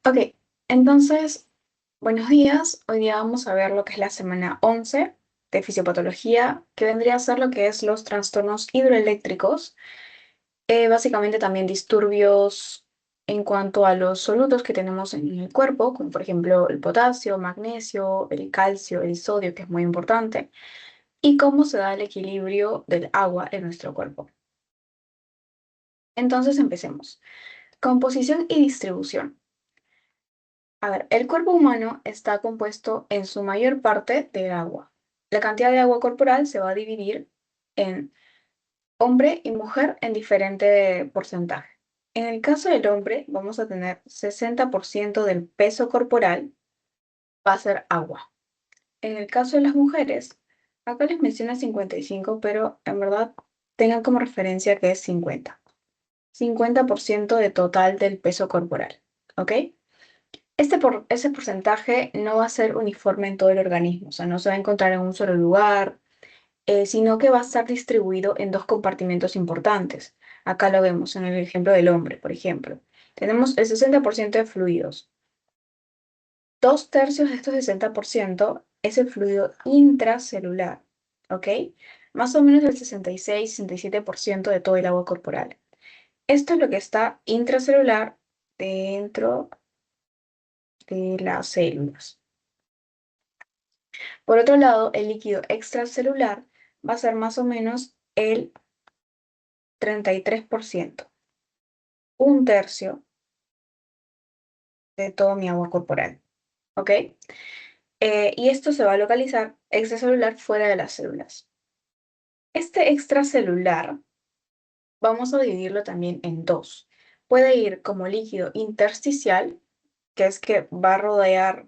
Ok, entonces, buenos días. Hoy día vamos a ver lo que es la semana 11 de fisiopatología, que vendría a ser lo que es los trastornos hidroeléctricos, básicamente también disturbios en cuanto a los solutos que tenemos en el cuerpo, como por ejemplo el potasio, magnesio, el calcio, el sodio, que es muy importante, y cómo se da el equilibrio del agua en nuestro cuerpo. Entonces, empecemos. Composición y distribución. A ver, el cuerpo humano está compuesto en su mayor parte de agua. La cantidad de agua corporal se va a dividir en hombre y mujer en diferente porcentaje. En el caso del hombre, vamos a tener 60% del peso corporal va a ser agua. En el caso de las mujeres, acá les menciona 55, pero en verdad tengan como referencia que es 50. 50% de total del peso corporal, ¿ok? Ese porcentaje no va a ser uniforme en todo el organismo, o sea, no se va a encontrar en un solo lugar, sino que va a estar distribuido en dos compartimentos importantes. Acá lo vemos en el ejemplo del hombre, por ejemplo. Tenemos el 60% de fluidos. Dos tercios de estos 60% es el fluido intracelular, ¿ok? Más o menos el 66-67% de todo el agua corporal. Esto es lo que está intracelular dentro de las células. Por otro lado, el líquido extracelular va a ser más o menos el 33%, un tercio de todo mi agua corporal, ¿ok? Y esto se va a localizar extracelular fuera de las células. Este extracelular vamos a dividirlo también en dos. Puede ir como líquido intersticial, que es que va a rodea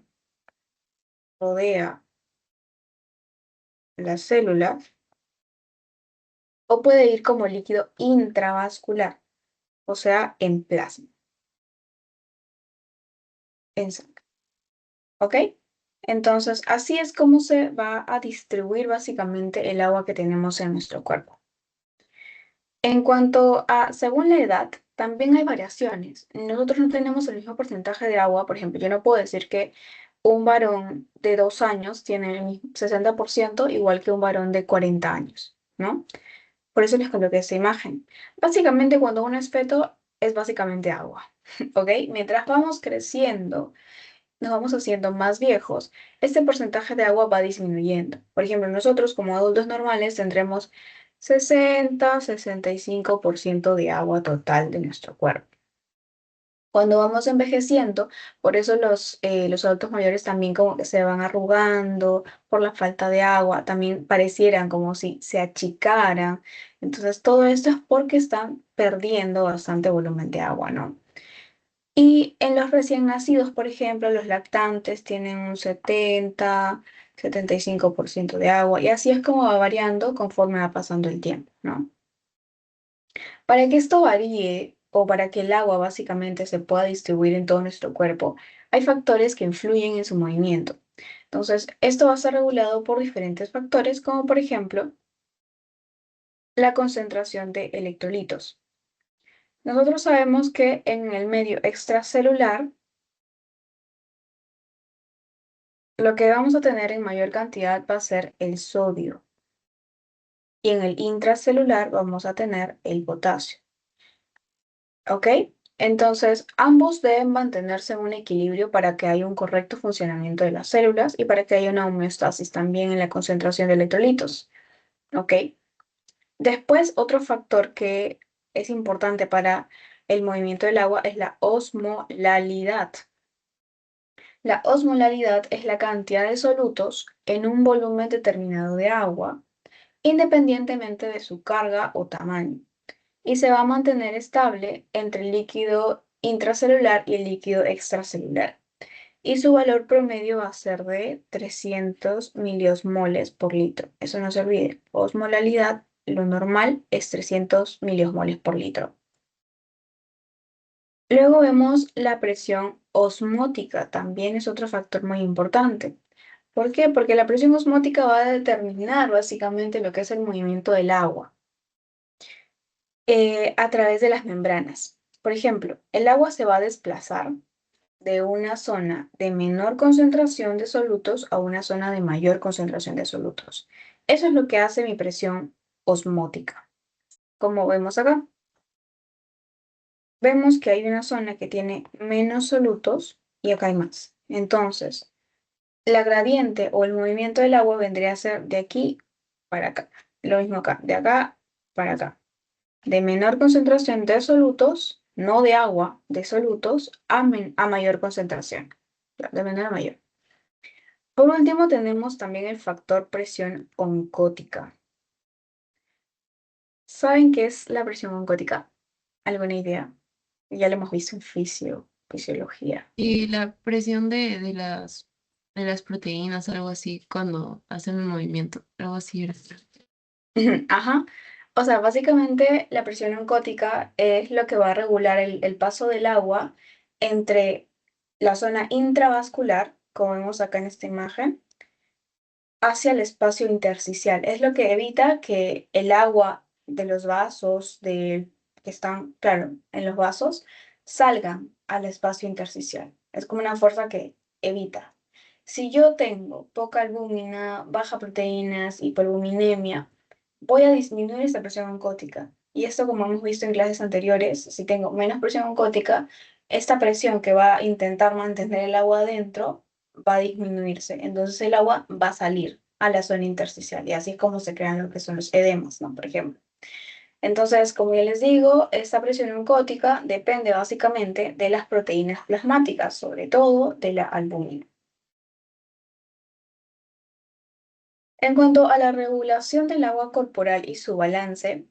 la célula, o puede ir como líquido intravascular, o sea, en plasma, en sangre. ¿Ok? Entonces, así es como se va a distribuir básicamente el agua que tenemos en nuestro cuerpo. En cuanto a, según la edad, también hay variaciones. Nosotros no tenemos el mismo porcentaje de agua. Por ejemplo, yo no puedo decir que un varón de 2 años tiene el mismo 60% igual que un varón de 40 años, ¿no? Por eso les coloqué esta imagen. Básicamente, cuando uno es feto, es básicamente agua, ¿ok? Mientras vamos creciendo, nos vamos haciendo más viejos, este porcentaje de agua va disminuyendo. Por ejemplo, nosotros como adultos normales tendremos 60-65% de agua total de nuestro cuerpo. Cuando vamos envejeciendo, por eso los adultos mayores también como que se van arrugando por la falta de agua, también parecieran como si se achicaran. Entonces, todo esto es porque están perdiendo bastante volumen de agua, ¿no? Y en los recién nacidos, por ejemplo, los lactantes tienen un 70-75% de agua y así es como va variando conforme va pasando el tiempo, ¿no? Para que esto varíe o para que el agua básicamente se pueda distribuir en todo nuestro cuerpo, hay factores que influyen en su movimiento. Entonces, esto va a ser regulado por diferentes factores, como por ejemplo la concentración de electrolitos. Nosotros sabemos que en el medio extracelular, lo que vamos a tener en mayor cantidad va a ser el sodio y en el intracelular vamos a tener el potasio. ¿Ok? Entonces, ambos deben mantenerse en un equilibrio para que haya un correcto funcionamiento de las células y para que haya una homeostasis también en la concentración de electrolitos. ¿Ok? Después, otro factor que es importante para el movimiento del agua es la osmolalidad. La osmolalidad es la cantidad de solutos en un volumen determinado de agua, independientemente de su carga o tamaño, y se va a mantener estable entre el líquido intracelular y el líquido extracelular. Y su valor promedio va a ser de 300 miliosmoles por litro. Eso no se olvide. Osmolalidad, lo normal es 300 miliosmoles por litro. Luego vemos la presión osmótica, también es otro factor muy importante. ¿Por qué? Porque la presión osmótica va a determinar básicamente lo que es el movimiento del agua a través de las membranas. Por ejemplo, el agua se va a desplazar de una zona de menor concentración de solutos a una zona de mayor concentración de solutos. Eso es lo que hace mi presión osmótica. Como vemos acá, vemos que hay una zona que tiene menos solutos y acá hay más. Entonces, la gradiente o el movimiento del agua vendría a ser de aquí para acá. Lo mismo acá, de acá para acá. De menor concentración de solutos, no de agua, de solutos, a mayor concentración. De menor a mayor. Por último, tenemos también el factor presión oncótica. ¿Saben qué es la presión oncótica? ¿Alguna idea? Ya lo hemos visto en fisiología. Y la presión de las proteínas, algo así, cuando hacen un movimiento, algo así era. Ajá. O sea, básicamente la presión oncótica es lo que va a regular el paso del agua entre la zona intravascular, como vemos acá en esta imagen, hacia el espacio intersticial. Es lo que evita que el agua de los vasos que están, claro, en los vasos, salgan al espacio intersticial. Es como una fuerza que evita. Si yo tengo poca albúmina, baja proteínas, hiperalbuminemia, voy a disminuir esta presión oncótica. Y esto, como hemos visto en clases anteriores, si tengo menos presión oncótica, esta presión que va a intentar mantener el agua adentro va a disminuirse. Entonces el agua va a salir a la zona intersticial y así es como se crean lo que son los edemas, ¿no? Por ejemplo. Entonces, como ya les digo, esta presión oncótica depende básicamente de las proteínas plasmáticas, sobre todo de la albúmina. En cuanto a la regulación del agua corporal y su balance,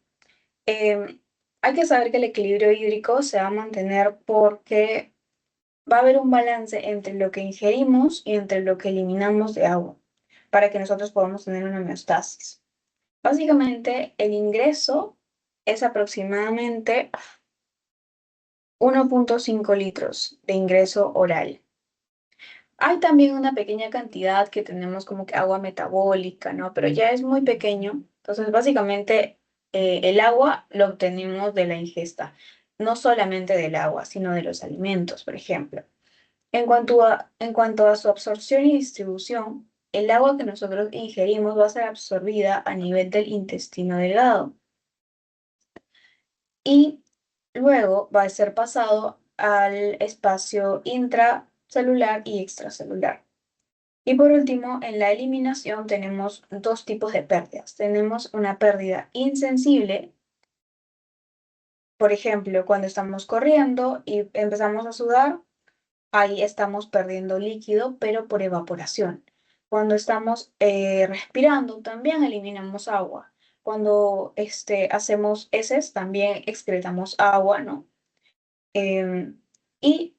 hay que saber que el equilibrio hídrico se va a mantener porque va a haber un balance entre lo que ingerimos y entre lo que eliminamos de agua, para que nosotros podamos tener una homeostasis. Básicamente, el ingreso es aproximadamente 1,5 litros de ingreso oral. Hay también una pequeña cantidad que tenemos como que agua metabólica, ¿no? Pero ya es muy pequeño. Entonces, básicamente, el agua lo obtenemos de la ingesta, no solamente del agua, sino de los alimentos, por ejemplo. En cuanto a su absorción y distribución, el agua que nosotros ingerimos va a ser absorbida a nivel del intestino delgado y luego va a ser pasado al espacio intracelular y extracelular. Y por último, en la eliminación tenemos dos tipos de pérdidas. Tenemos una pérdida insensible, por ejemplo, cuando estamos corriendo y empezamos a sudar, ahí estamos perdiendo líquido, pero por evaporación. Cuando estamos respirando, también eliminamos agua. Cuando hacemos heces, también excretamos agua, ¿no? Y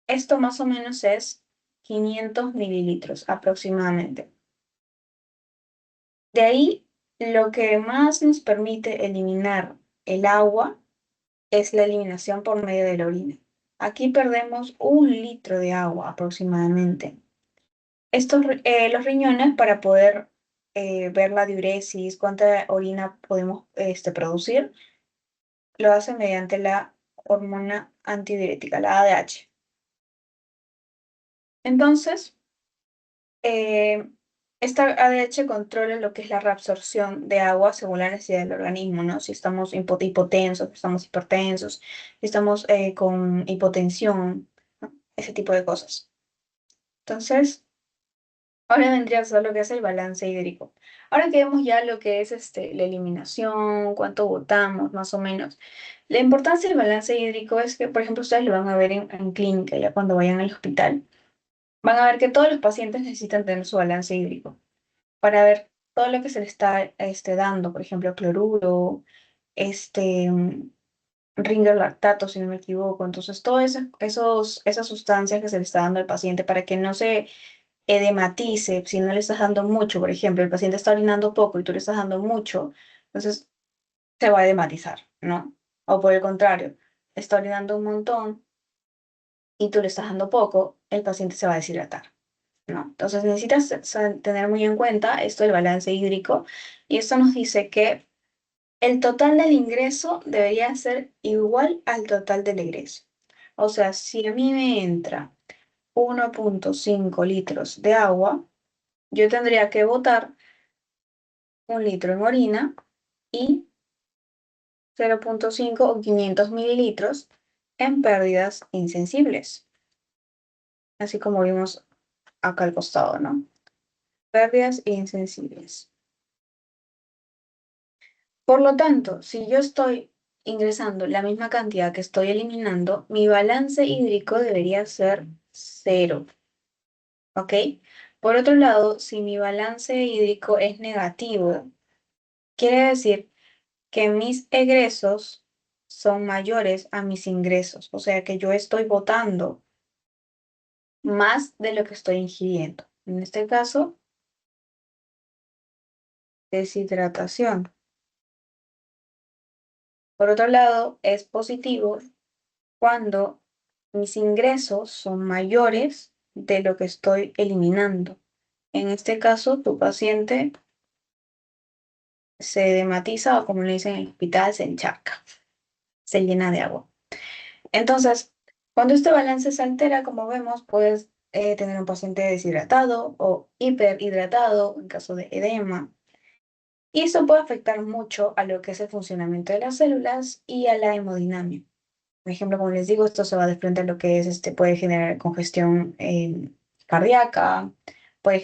esto más o menos es 500 mililitros aproximadamente. De ahí, lo que más nos permite eliminar el agua es la eliminación por medio de la orina. Aquí perdemos 1 litro de agua aproximadamente. Los riñones, para poder ver la diuresis, cuánta orina podemos producir, lo hacen mediante la hormona antidiurética, la ADH. Entonces, eh, esta ADH controla lo que es la reabsorción de agua según la necesidad del organismo, ¿no? Si estamos hipotensos, si estamos hipertensos, si estamos con hipotensión, ¿no? Ese tipo de cosas. Entonces, ahora vendría a ser lo que es el balance hídrico. Ahora que vemos ya lo que es la eliminación, cuánto botamos, más o menos. La importancia del balance hídrico es que, por ejemplo, ustedes lo van a ver en clínica, ya cuando vayan al hospital. Van a ver que todos los pacientes necesitan tener su balance hídrico para ver todo lo que se le está dando, por ejemplo, cloruro, ringer lactato, si no me equivoco. Entonces, todas esas sustancias que se le está dando al paciente para que no se edematice, si no le estás dando mucho, por ejemplo, el paciente está orinando poco y tú le estás dando mucho, entonces se va a edematizar, ¿no? O por el contrario, está orinando un montón y tú le estás dando poco, el paciente se va a deshidratar, ¿no? Entonces necesitas tener muy en cuenta esto del balance hídrico y esto nos dice que el total del ingreso debería ser igual al total del egreso. O sea, si a mí me entra 1,5 litros de agua, yo tendría que botar 1 litro en orina y 0,5 o 500 mililitros en pérdidas insensibles, así como vimos acá al costado, ¿no? Pérdidas insensibles. Por lo tanto, si yo estoy ingresando la misma cantidad que estoy eliminando, mi balance hídrico debería ser cero, ¿ok? Por otro lado, si mi balance hídrico es negativo, quiere decir que mis egresos son mayores a mis ingresos, o sea que yo estoy botando más de lo que estoy ingiriendo. En este caso, deshidratación. Por otro lado, es positivo cuando mis ingresos son mayores de lo que estoy eliminando. En este caso, tu paciente se dematiza o como le dicen en el hospital, se encharca, se llena de agua. Entonces, cuando este balance se altera, como vemos, puedes tener un paciente deshidratado o hiperhidratado en caso de edema. Y esto puede afectar mucho a lo que es el funcionamiento de las células y a la hemodinamia. Por ejemplo, como les digo, esto se va de frente a lo que es, puede generar congestión cardíaca, puede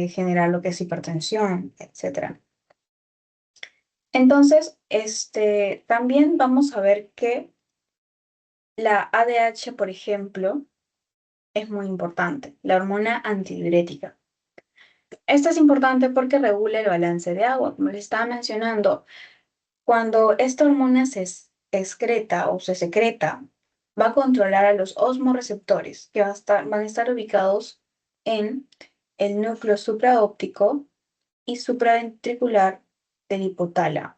generar lo que es hipertensión, etcétera. Entonces, también vamos a ver que la ADH, por ejemplo, es muy importante, la hormona antidiurética. Esta es importante porque regula el balance de agua. Como les estaba mencionando, cuando esta hormona excreta o se secreta, va a controlar a los osmoreceptores que van a estar ubicados en el núcleo supraóptico y supraventricular del hipotálamo.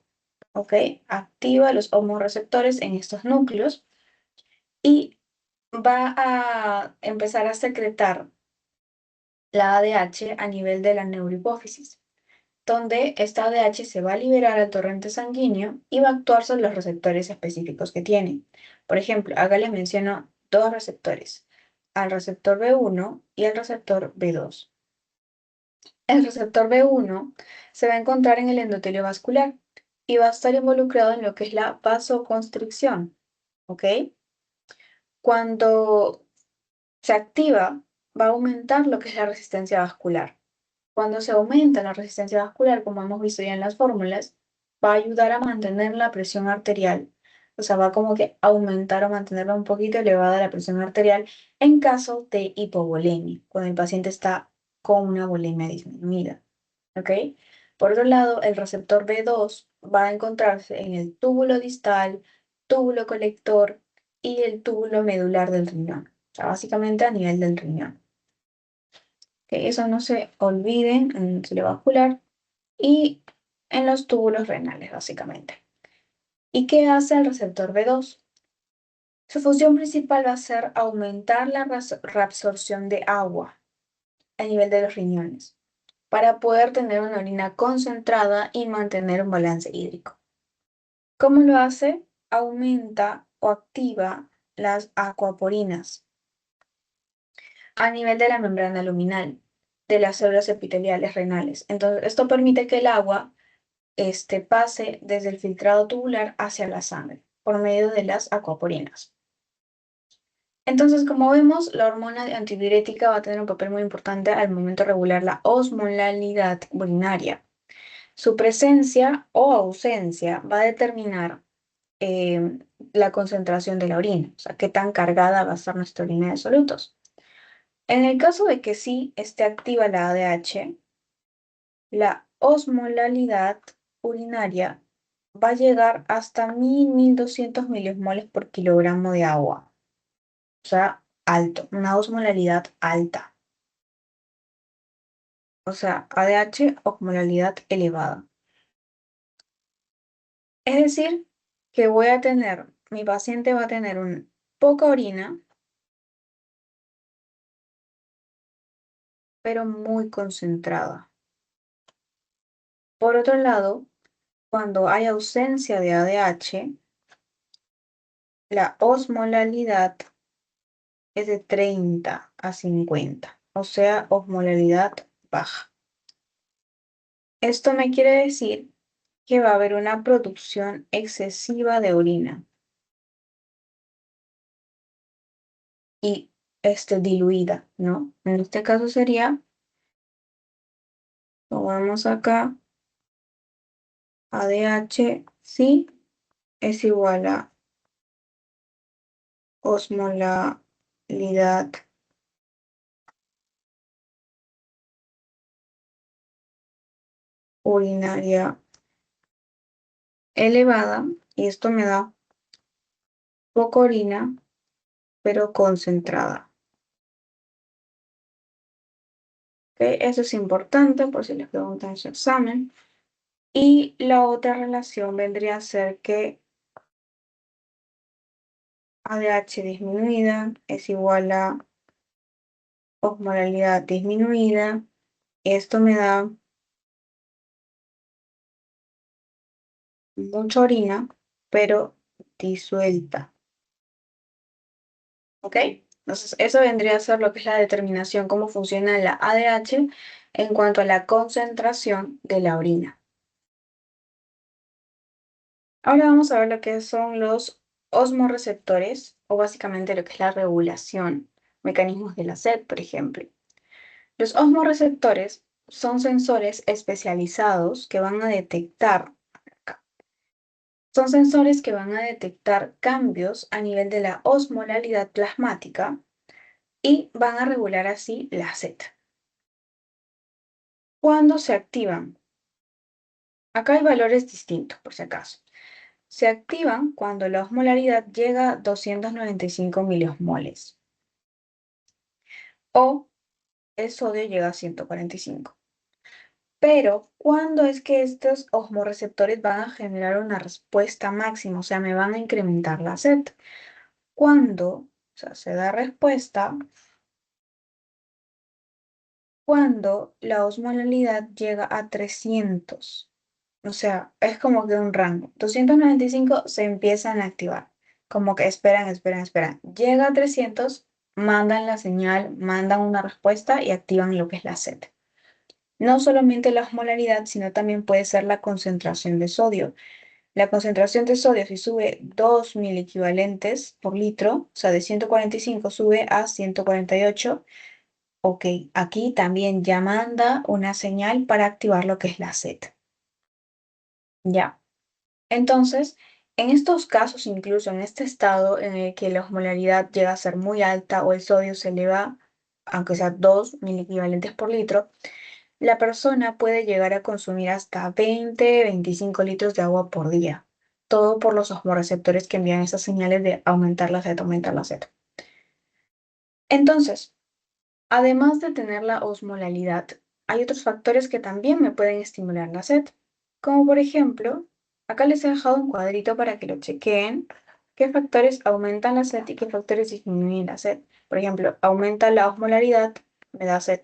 ¿Ok? Activa los osmoreceptores en estos núcleos y va a empezar a secretar la ADH a nivel de la neurohipófisis, donde esta ADH se va a liberar al torrente sanguíneo y va a actuar sobre los receptores específicos que tiene. Por ejemplo, acá les menciono dos receptores, al receptor B1 y al receptor B2. El receptor B1 se va a encontrar en el endotelio vascular y va a estar involucrado en lo que es la vasoconstricción, ¿ok? Cuando se activa, va a aumentar lo que es la resistencia vascular. Cuando se aumenta la resistencia vascular, como hemos visto ya en las fórmulas, va a ayudar a mantener la presión arterial. O sea, va como que aumentar o mantenerla un poquito elevada la presión arterial en caso de hipovolemia, cuando el paciente está con una volemia disminuida. ¿Ok? Por otro lado, el receptor B2 va a encontrarse en el túbulo distal, túbulo colector y el túbulo medular del riñón. O sea, básicamente a nivel del riñón. Que eso no se olviden en el cerebrovascular y en los túbulos renales, básicamente. ¿Y qué hace el receptor B2? Su función principal va a ser aumentar la reabsorción de agua a nivel de los riñones para poder tener una orina concentrada y mantener un balance hídrico. ¿Cómo lo hace? Aumenta o activa las acuaporinas a nivel de la membrana luminal de las células epiteliales renales. Entonces, esto permite que el agua pase desde el filtrado tubular hacia la sangre por medio de las acuaporinas. Entonces, como vemos, la hormona antidiurética va a tener un papel muy importante al momento de regular la osmolalidad urinaria. Su presencia o ausencia va a determinar la concentración de la orina, o sea, qué tan cargada va a estar nuestra orina de solutos. En el caso de que sí esté activa la ADH, la osmolalidad urinaria va a llegar hasta 1.200 milimol por kilogramo de agua. O sea, alto, una osmolalidad alta. O sea, ADH, osmolalidad elevada. Es decir, que mi paciente va a tener poca orina, pero muy concentrada. Por otro lado, cuando hay ausencia de ADH, la osmolalidad es de 30 a 50, o sea, osmolaridad baja. Esto me quiere decir que va a haber una producción excesiva de orina y diluida, ¿no? En este caso sería, lo vemos acá, ADH, sí, es igual a osmolaridad urinaria elevada, y esto me da poca orina, pero concentrada. ¿Ok? Eso es importante por si les preguntan en su examen. Y la otra relación vendría a ser que ADH disminuida es igual a osmolaridad disminuida. Esto me da mucha orina, pero disuelta. ¿Ok? Entonces, eso vendría a ser lo que es la determinación, cómo funciona la ADH en cuanto a la concentración de la orina. Ahora vamos a ver lo que son los osmorreceptores, o básicamente lo que es la regulación, mecanismos de la sed, por ejemplo. Los osmorreceptores son sensores especializados que van a detectar, son sensores que van a detectar cambios a nivel de la osmolaridad plasmática y van a regular así la sed. Cuando se activan, acá hay valores distintos por si acaso. Se activan cuando la osmolaridad llega a 295 miliosmoles o el sodio llega a 145. Pero, ¿cuándo es que estos osmorreceptores van a generar una respuesta máxima? O sea, me van a incrementar la sed. Cuando, o sea, se da respuesta cuando la osmolaridad llega a 300. O sea, es como que un rango. 295 se empiezan a activar. Como que esperan, esperan, esperan. Llega a 300, mandan la señal, mandan una respuesta y activan lo que es la sed. No solamente la osmolaridad, sino también puede ser la concentración de sodio. La concentración de sodio, si sube 2 miliequivalentes por litro, o sea, de 145 sube a 148, ok, aquí también ya manda una señal para activar lo que es la sed. Ya. Entonces, en estos casos, incluso en este estado en el que la osmolaridad llega a ser muy alta o el sodio se eleva, aunque sea 2 miliequivalentes por litro, la persona puede llegar a consumir hasta 20-25 litros de agua por día. Todo por los osmorreceptores que envían esas señales de aumentar la sed, aumentar la sed. Entonces, además de tener la osmolalidad, hay otros factores que también me pueden estimular la sed, como por ejemplo, acá les he dejado un cuadrito para que lo chequeen, qué factores aumentan la sed y qué factores disminuyen la sed. Por ejemplo, aumenta la osmolaridad, me da sed.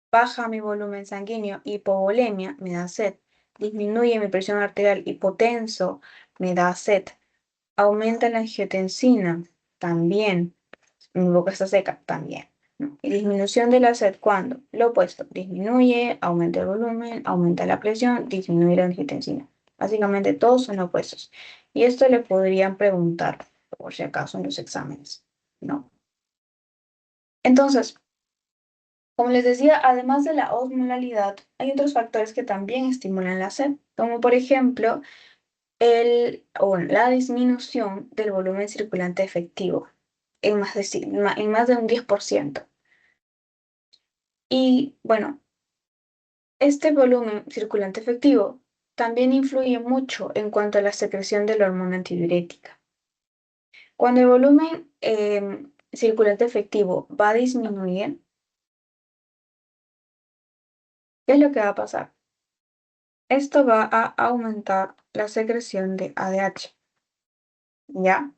Baja mi volumen sanguíneo, hipovolemia, me da sed. Disminuye mi presión arterial, hipotenso, me da sed. Aumenta la angiotensina, también. Mi boca está seca, también. ¿No? Y disminución de la sed, ¿cuándo? Lo opuesto, disminuye, aumenta el volumen, aumenta la presión, disminuye la angiotensina. Básicamente todos son opuestos. Y esto le podrían preguntar, por si acaso, en los exámenes, ¿no? Entonces, como les decía, además de la osmolalidad, hay otros factores que también estimulan la sed, como por ejemplo la disminución del volumen circulante efectivo en en más de un 10%. Y bueno, este volumen circulante efectivo también influye mucho en cuanto a la secreción de la hormona antidiurética. Cuando el volumen circulante efectivo va a disminuir, ¿qué es lo que va a pasar? Esto va a aumentar la secreción de ADH, ¿ya?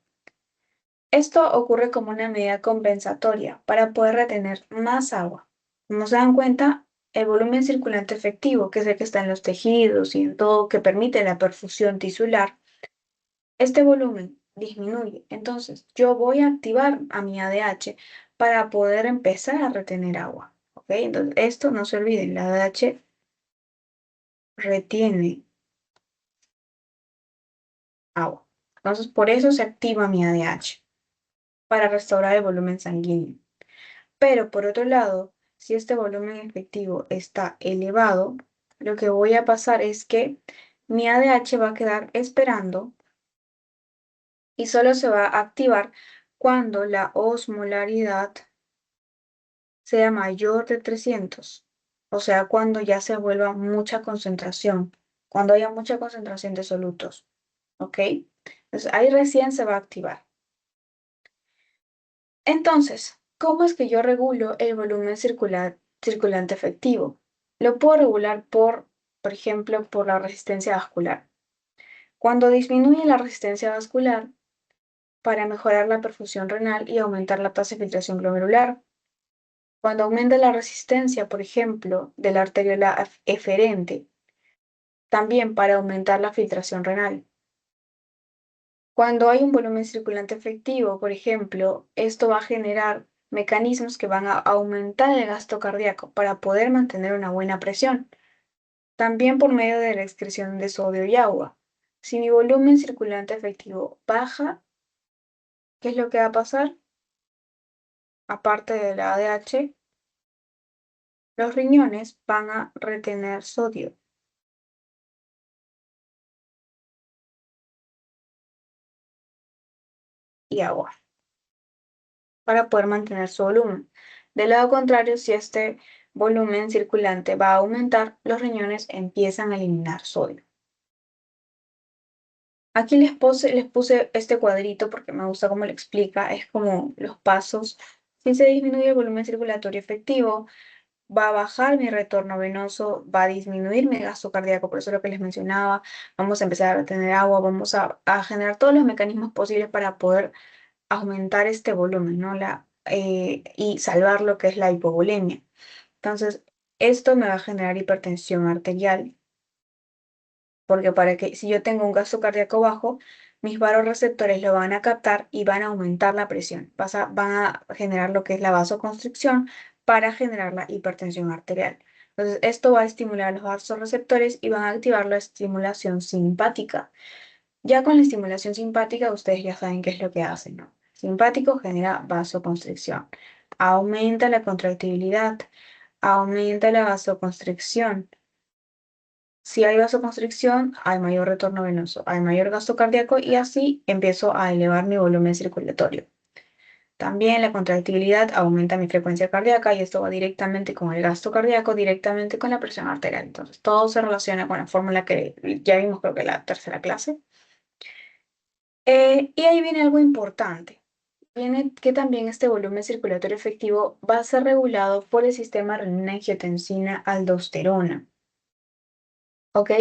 Esto ocurre como una medida compensatoria para poder retener más agua. Como se dan cuenta, el volumen circulante efectivo, que es el que está en los tejidos y en todo que permite la perfusión tisular, este volumen disminuye. Entonces, yo voy a activar a mi ADH para poder empezar a retener agua. ¿Ok? Entonces, esto no se olviden, la ADH retiene agua. Entonces, por eso se activa mi ADH, para restaurar el volumen sanguíneo. Pero por otro lado, si este volumen efectivo está elevado, lo que voy a pasar es que mi ADH va a quedar esperando y solo se va a activar cuando la osmolaridad sea mayor de 300. O sea, cuando ya se vuelva mucha concentración, cuando haya mucha concentración de solutos. ¿Ok? Entonces ahí recién se va a activar. Entonces, ¿cómo es que yo regulo el volumen circulante efectivo? Lo puedo regular por ejemplo, por la resistencia vascular. Cuando disminuye la resistencia vascular, para mejorar la perfusión renal y aumentar la tasa de filtración glomerular. Cuando aumenta la resistencia, por ejemplo, de la arteriola eferente, también para aumentar la filtración renal. Cuando hay un volumen circulante efectivo, por ejemplo, esto va a generar mecanismos que van a aumentar el gasto cardíaco para poder mantener una buena presión. También por medio de la excreción de sodio y agua. Si mi volumen circulante efectivo baja, ¿qué es lo que va a pasar? Aparte de la ADH, los riñones van a retener sodio y agua para poder mantener su volumen. Del lado contrario, si este volumen circulante va a aumentar, los riñones empiezan a eliminar sodio. Aquí les puse este cuadrito porque me gusta cómo lo explica, es como los pasos. Si se disminuye el volumen circulatorio efectivo, va a bajar mi retorno venoso, va a disminuir mi gasto cardíaco, por eso es lo que les mencionaba, vamos a empezar a tener agua, vamos a generar todos los mecanismos posibles para poder aumentar este volumen, ¿no? Y salvar lo que es la hipovolemia. Entonces, esto me va a generar hipertensión arterial, porque para que si yo tengo un gasto cardíaco bajo, mis vasoreceptores lo van a captar y van a aumentar la presión. Van a generar lo que es la vasoconstricción para generar la hipertensión arterial. Entonces, esto va a estimular los vasoreceptores y van a activar la estimulación simpática. Ya con la estimulación simpática, ustedes ya saben qué es lo que hacen, ¿no? Simpático genera vasoconstricción, aumenta la contractibilidad, aumenta la vasoconstricción. Si hay vasoconstricción, hay mayor retorno venoso, hay mayor gasto cardíaco y así empiezo a elevar mi volumen circulatorio. También la contractibilidad aumenta mi frecuencia cardíaca y esto va directamente con el gasto cardíaco, directamente con la presión arterial. Entonces, todo se relaciona con la fórmula que ya vimos, creo que en la tercera clase. Y ahí viene algo importante. Viene que también este volumen circulatorio efectivo va a ser regulado por el sistema renina-angiotensina-aldosterona. ¿Ok?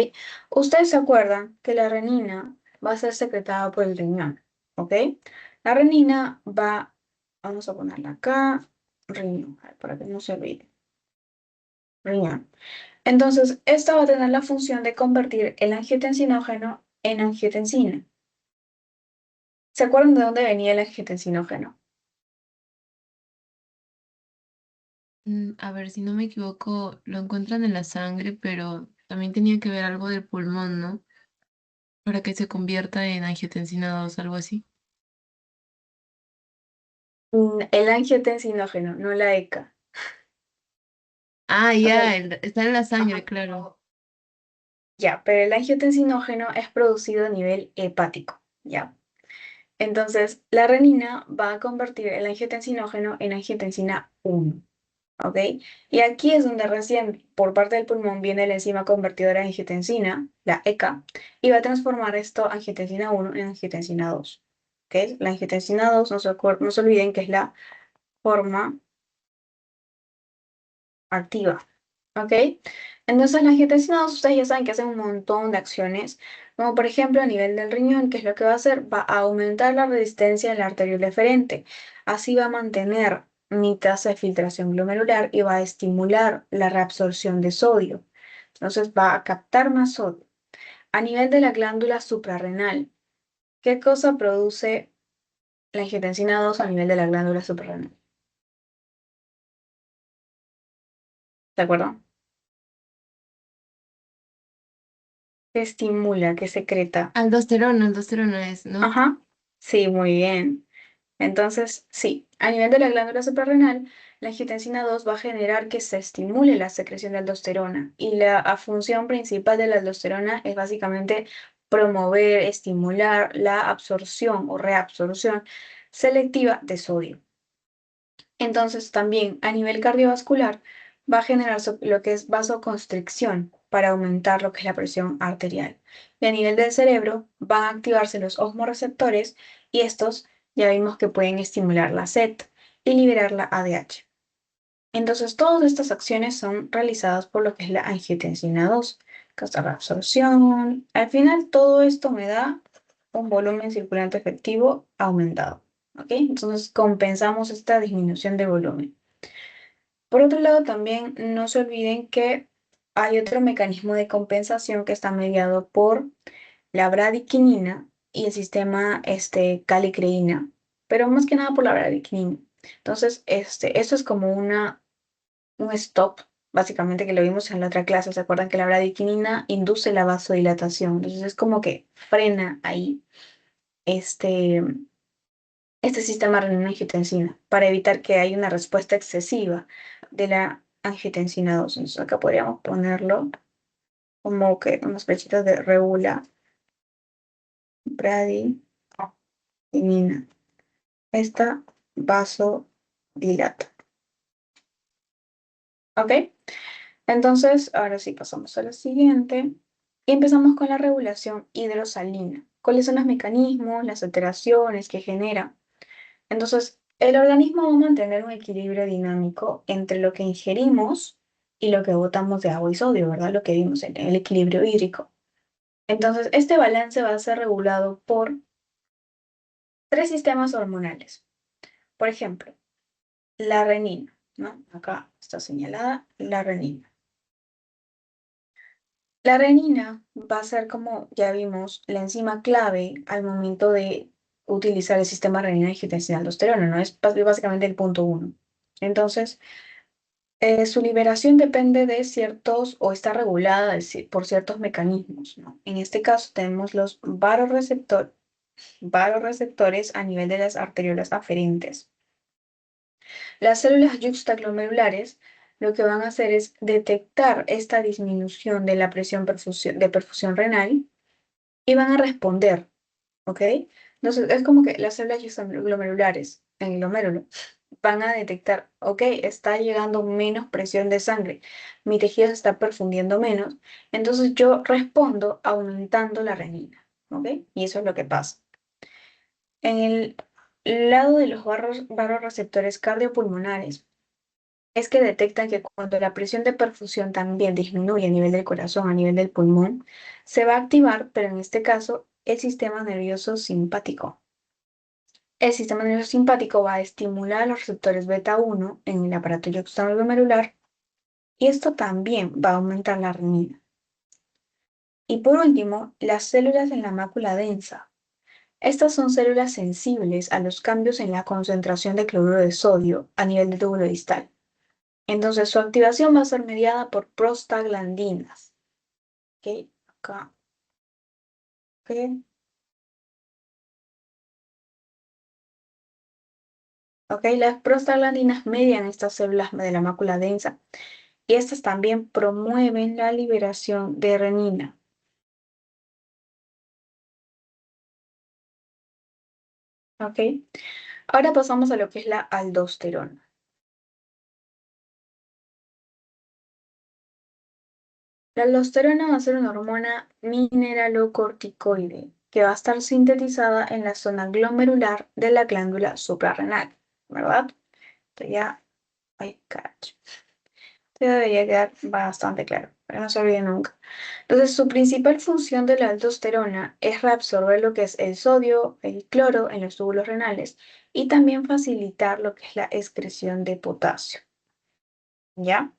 Ustedes se acuerdan que la renina va a ser secretada por el riñón. ¿Ok? La renina va, vamos a ponerla acá, riñón, a ver, para que no se olvide. Riñón. Entonces, esta va a tener la función de convertir el angiotensinógeno en angiotensina. ¿Se acuerdan de dónde venía el angiotensinógeno? A ver, si no me equivoco, lo encuentran en la sangre, pero también tenía que ver algo del pulmón, ¿no? Para que se convierta en angiotensina 2, algo así. El angiotensinógeno, no la ECA. Ah, O sea, ya, está en la sangre, ajá, claro. ya, pero el angiotensinógeno es producido a nivel hepático, ¿ya? Entonces, la renina va a convertir el angiotensinógeno en angiotensina 1, ¿ok? Y aquí es donde recién por parte del pulmón viene la enzima convertidora de angiotensina, la ECA, y va a transformar esto angiotensina 1 en angiotensina 2, ¿ok? La angiotensina 2, no se olviden que es la forma activa. ¿Ok? Entonces las angiotensinados, ustedes ya saben que hacen un montón de acciones, como por ejemplo a nivel del riñón, ¿qué es lo que va a hacer? Va a aumentar la resistencia en la arteriola eferente. Así va a mantener mi tasa de filtración glomerular y va a estimular la reabsorción de sodio. Entonces va a captar más sodio. A nivel de la glándula suprarrenal, ¿qué cosa produce la angiotensina 2 a nivel de la glándula suprarrenal? ¿De acuerdo? Que estimula, que secreta. Aldosterona es, ¿no? Ajá, sí, muy bien. Entonces, sí, a nivel de la glándula suprarrenal, la angiotensina 2 va a generar que se estimule la secreción de aldosterona y la función principal de la aldosterona es básicamente promover, estimular la absorción o reabsorción selectiva de sodio. Entonces, también a nivel cardiovascular va a generar lo que es vasoconstricción para aumentar lo que es la presión arterial. Y a nivel del cerebro van a activarse los osmoreceptores y estos ya vimos que pueden estimular la SET y liberar la ADH. Entonces, todas estas acciones son realizadas por lo que es la angiotensina 2, que es la reabsorción. Al final, todo esto me da un volumen circulante efectivo aumentado. ¿Ok? Entonces, compensamos esta disminución de volumen. Por otro lado, también no se olviden que hay otro mecanismo de compensación que está mediado por la bradiquinina y el sistema calicreína, pero más que nada por la bradiquinina. Entonces, esto es como un stop, básicamente que lo vimos en la otra clase. ¿Se acuerdan que la bradiquinina induce la vasodilatación? Entonces, es como que frena ahí este, este sistema renina-angiotensina para evitar que haya una respuesta excesiva de la angiotensina 2. Entonces, acá podríamos ponerlo como que unas flechitas de regula bradiquinina. Esta vasodilata. ¿Ok? Entonces, ahora sí pasamos a la siguiente. Y empezamos con la regulación hidrosalina. ¿Cuáles son los mecanismos, las alteraciones que genera? Entonces, el organismo va a mantener un equilibrio dinámico entre lo que ingerimos y lo que botamos de agua y sodio, ¿verdad? Lo que vimos en el equilibrio hídrico. Entonces, este balance va a ser regulado por tres sistemas hormonales. Por ejemplo, la renina, ¿no? Acá está señalada la renina. La renina va a ser, como ya vimos, la enzima clave al momento de utilizar el sistema renina-angiotensina-aldosterona, ¿no? Es básicamente el punto uno. Entonces, su liberación depende de ciertos, o está regulada por ciertos mecanismos, ¿no? En este caso tenemos los varoreceptores a nivel de las arteriolas aferentes. Las células yuxtaglomerulares lo que van a hacer es detectar esta disminución de la presión de perfusión renal y van a responder, ¿ok? Entonces, es como que las células glomerulares en el glomérulo van a detectar, ok, está llegando menos presión de sangre, mi tejido se está perfundiendo menos, entonces yo respondo aumentando la renina, ¿ok? Y eso es lo que pasa. En el lado de los vasoreceptores cardiopulmonares, es que detectan que cuando la presión de perfusión también disminuye a nivel del corazón, a nivel del pulmón, se va a activar, pero en este caso, el sistema nervioso simpático. El sistema nervioso simpático va a estimular los receptores beta 1 en el aparato glomerular y esto también va a aumentar la renina. Y por último, las células en la mácula densa. Estas son células sensibles a los cambios en la concentración de cloruro de sodio a nivel del túbulo distal. Entonces, su activación va a ser mediada por prostaglandinas. ¿Ok? Acá. ¿Ok? ¿Ok? Las prostaglandinas median estas células de la mácula densa y estas también promueven la liberación de renina. ¿Ok? Ahora pasamos a lo que es la aldosterona. La aldosterona va a ser una hormona mineralocorticoide que va a estar sintetizada en la zona glomerular de la glándula suprarrenal, ¿verdad? Esto ya, ay, caracho. Esto ya debería quedar bastante claro, pero no se olvide nunca. Entonces, su principal función de la aldosterona es reabsorber lo que es el sodio, el cloro en los túbulos renales y también facilitar lo que es la excreción de potasio, ¿ya?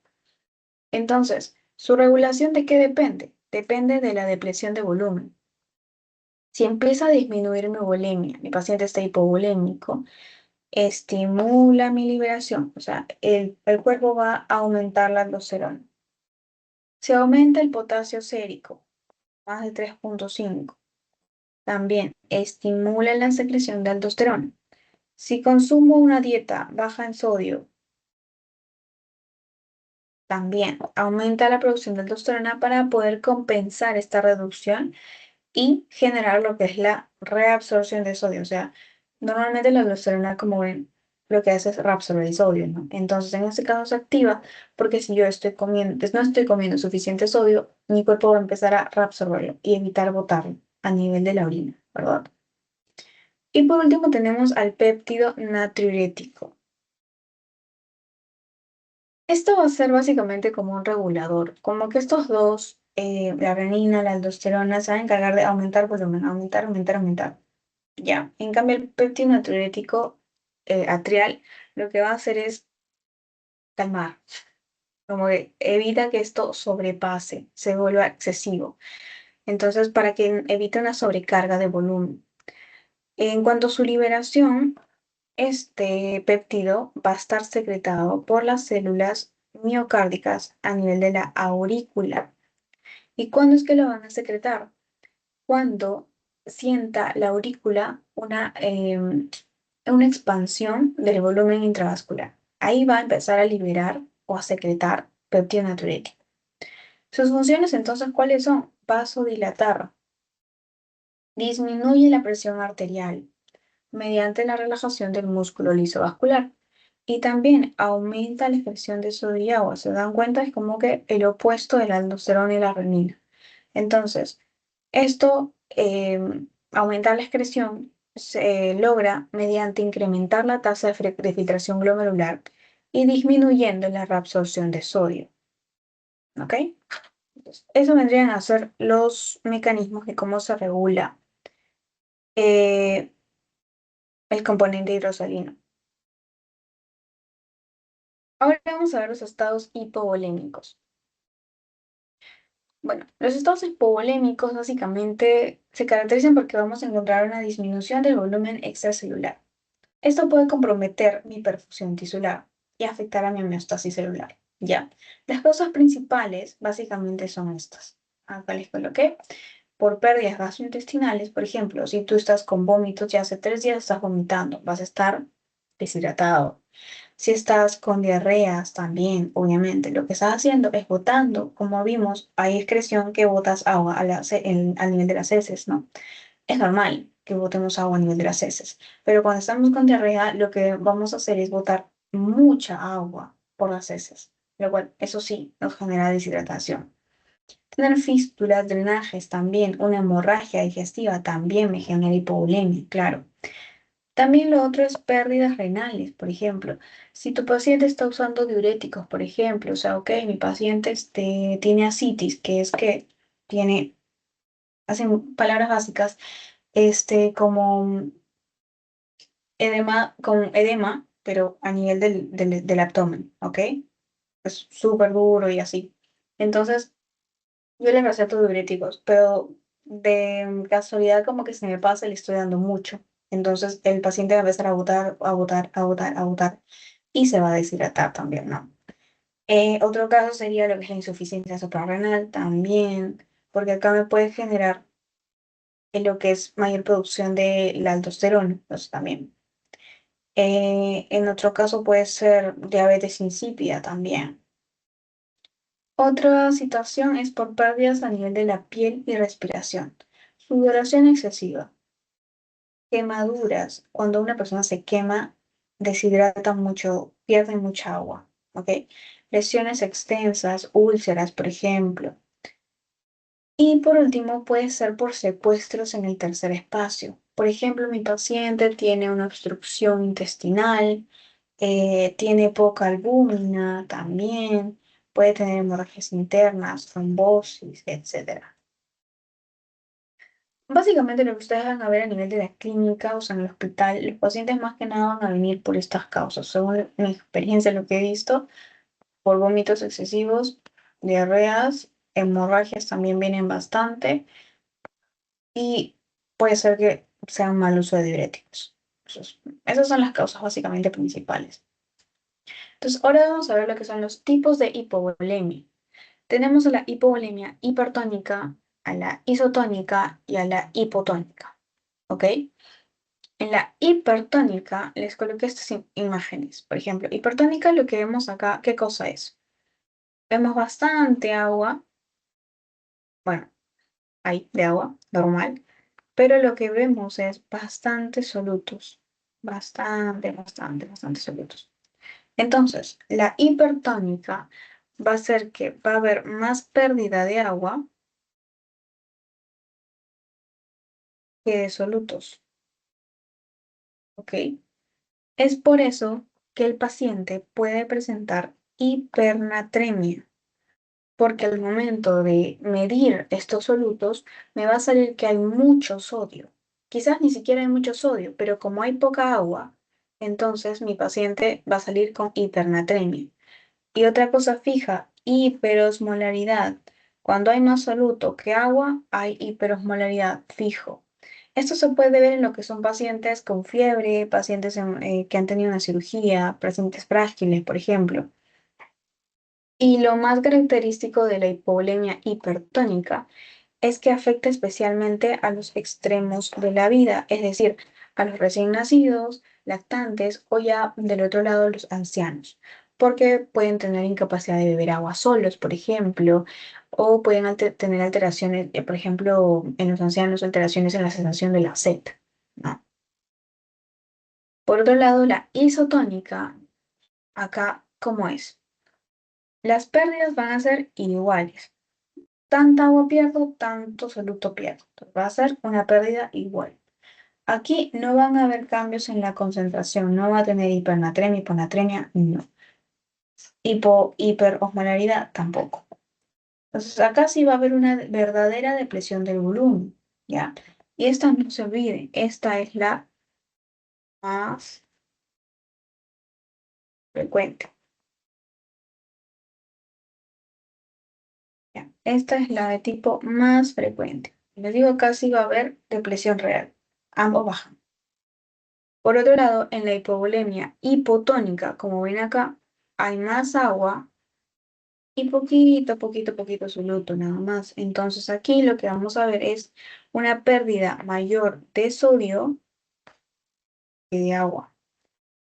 Entonces, ¿su regulación de qué depende? Depende de la depresión de volumen. Si empieza a disminuir mi volemia, mi paciente está hipovolémico, estimula mi liberación, o sea, el cuerpo va a aumentar la aldosterona. Se aumenta el potasio sérico, más de 3,5. También estimula la secreción de aldosterona. Si consumo una dieta baja en sodio, también aumenta la producción de aldosterona para poder compensar esta reducción y generar lo que es la reabsorción de sodio. O sea, normalmente la aldosterona, como ven, lo que hace es reabsorber el sodio, ¿no? Entonces, en este caso se activa porque si yo estoy comiendo, pues no estoy comiendo suficiente sodio, mi cuerpo va a empezar a reabsorberlo y evitar botarlo a nivel de la orina, ¿verdad? Y por último tenemos al péptido natriurético. Esto va a ser básicamente como un regulador, como que estos dos, la renina, la aldosterona, se van a encargar de aumentar volumen, aumentar, aumentar, aumentar. Ya, en cambio el péptido natriurético atrial lo que va a hacer es calmar, como que evita que esto sobrepase, se vuelva excesivo. Entonces, para que evite una sobrecarga de volumen. En cuanto a su liberación, este péptido va a estar secretado por las células miocárdicas a nivel de la aurícula. ¿Y cuándo es que lo van a secretar? Cuando sienta la aurícula una expansión del volumen intravascular. Ahí va a empezar a liberar o a secretar péptido natriurético. Sus funciones entonces, ¿cuáles son? Vasodilatar, disminuye la presión arterial mediante la relajación del músculo liso vascular y también aumenta la excreción de sodio y agua. ¿Se dan cuenta? Es como que el opuesto de la aldosterona y la renina. Entonces, esto, aumentar la excreción, se logra mediante incrementar la tasa de filtración glomerular y disminuyendo la reabsorción de sodio. ¿Ok? Entonces, eso vendrían a ser los mecanismos de cómo se regula eh, el componente hidrosalino. Ahora vamos a ver los estados hipovolémicos. Bueno, los estados hipovolémicos básicamente se caracterizan porque vamos a encontrar una disminución del volumen extracelular. Esto puede comprometer mi perfusión tisular y afectar a mi homeostasis celular. Ya, las causas principales básicamente son estas. Acá les coloqué. Por pérdidas gastrointestinales, por ejemplo, si tú estás con vómitos y hace 3 días estás vomitando, vas a estar deshidratado. Si estás con diarreas también, obviamente, lo que estás haciendo es botando, como vimos, hay excreción que botas agua al nivel de las heces, ¿no? Es normal que botemos agua a nivel de las heces, pero cuando estamos con diarrea, lo que vamos a hacer es botar mucha agua por las heces, lo cual, eso sí, nos genera deshidratación. Tener fístulas, drenajes también, una hemorragia digestiva también me genera hipovolemia, claro. También lo otro es pérdidas renales, por ejemplo. Si tu paciente está usando diuréticos, por ejemplo, o sea, ok, mi paciente tiene ascitis, que es que tiene, hacen palabras básicas, como edema, con edema, pero a nivel del abdomen, ¿ok? Es súper duro y así. Entonces, yo le receto diuréticos, pero de casualidad como que se me pasa y le estoy dando mucho. Entonces el paciente va a empezar a botar, a botar, a botar, a botar y se va a deshidratar también, ¿no? Otro caso sería lo que es la insuficiencia suprarrenal también, porque acá me puede generar lo que es mayor producción de la aldosterona, pues también. En otro caso puede ser diabetes insípida también. Otra situación es por pérdidas a nivel de la piel y respiración. Sudoración excesiva. Quemaduras. Cuando una persona se quema, deshidrata mucho, pierde mucha agua. ¿Ok? Lesiones extensas, úlceras, por ejemplo. Y por último, puede ser por secuestros en el tercer espacio. Por ejemplo, mi paciente tiene una obstrucción intestinal, tiene poca albúmina también, puede tener hemorragias internas, trombosis, etcétera. Básicamente lo que ustedes van a ver a nivel de la clínica, o sea, en el hospital, los pacientes más que nada van a venir por estas causas. Según mi experiencia, lo que he visto, por vómitos excesivos, diarreas, hemorragias también vienen bastante y puede ser que sea un mal uso de diuréticos. Esas son las causas básicamente principales. Entonces, ahora vamos a ver lo que son los tipos de hipovolemia. Tenemos a la hipovolemia hipertónica, a la isotónica y a la hipotónica. ¿Ok? En la hipertónica les coloqué estas imágenes. Por ejemplo, hipertónica, lo que vemos acá, ¿qué cosa es? Vemos bastante agua, bueno, hay de agua, normal, pero lo que vemos es bastantes solutos. Bastante solutos. Entonces, la hipertónica va a ser que va a haber más pérdida de agua que de solutos. ¿Ok? Es por eso que el paciente puede presentar hipernatremia, porque al momento de medir estos solutos me va a salir que hay mucho sodio. Quizás ni siquiera hay mucho sodio, pero como hay poca agua, entonces mi paciente va a salir con hipernatremia. Y otra cosa fija, hiperosmolaridad. Cuando hay más soluto que agua, hay hiperosmolaridad fijo. Esto se puede ver en lo que son pacientes con fiebre, pacientes que han tenido una cirugía, pacientes frágiles, por ejemplo. Y lo más característico de la hipovolemia hipertónica es que afecta especialmente a los extremos de la vida, es decir, a los recién nacidos, lactantes o ya del otro lado los ancianos, porque pueden tener incapacidad de beber agua solos, por ejemplo, o pueden tener alteraciones, por ejemplo, en los ancianos, alteraciones en la sensación de la sed, ¿no? Por otro lado, la isotónica, acá, ¿cómo es? Las pérdidas van a ser iguales. Tanta agua pierdo, tanto soluto pierdo. Entonces, va a ser una pérdida igual. Aquí no van a haber cambios en la concentración, no va a tener hipernatremia, hiponatremia, no. Hiperosmolaridad tampoco. Entonces acá sí va a haber una verdadera depresión del volumen, ¿ya? Y esta no se olvide, esta es la más frecuente, ¿ya? Esta es la de tipo más frecuente. Les digo, casi va a haber depresión real. Ambos bajan. Por otro lado, en la hipovolemia hipotónica, como ven acá, hay más agua y poquito soluto nada más. Entonces aquí lo que vamos a ver es una pérdida mayor de sodio que de agua.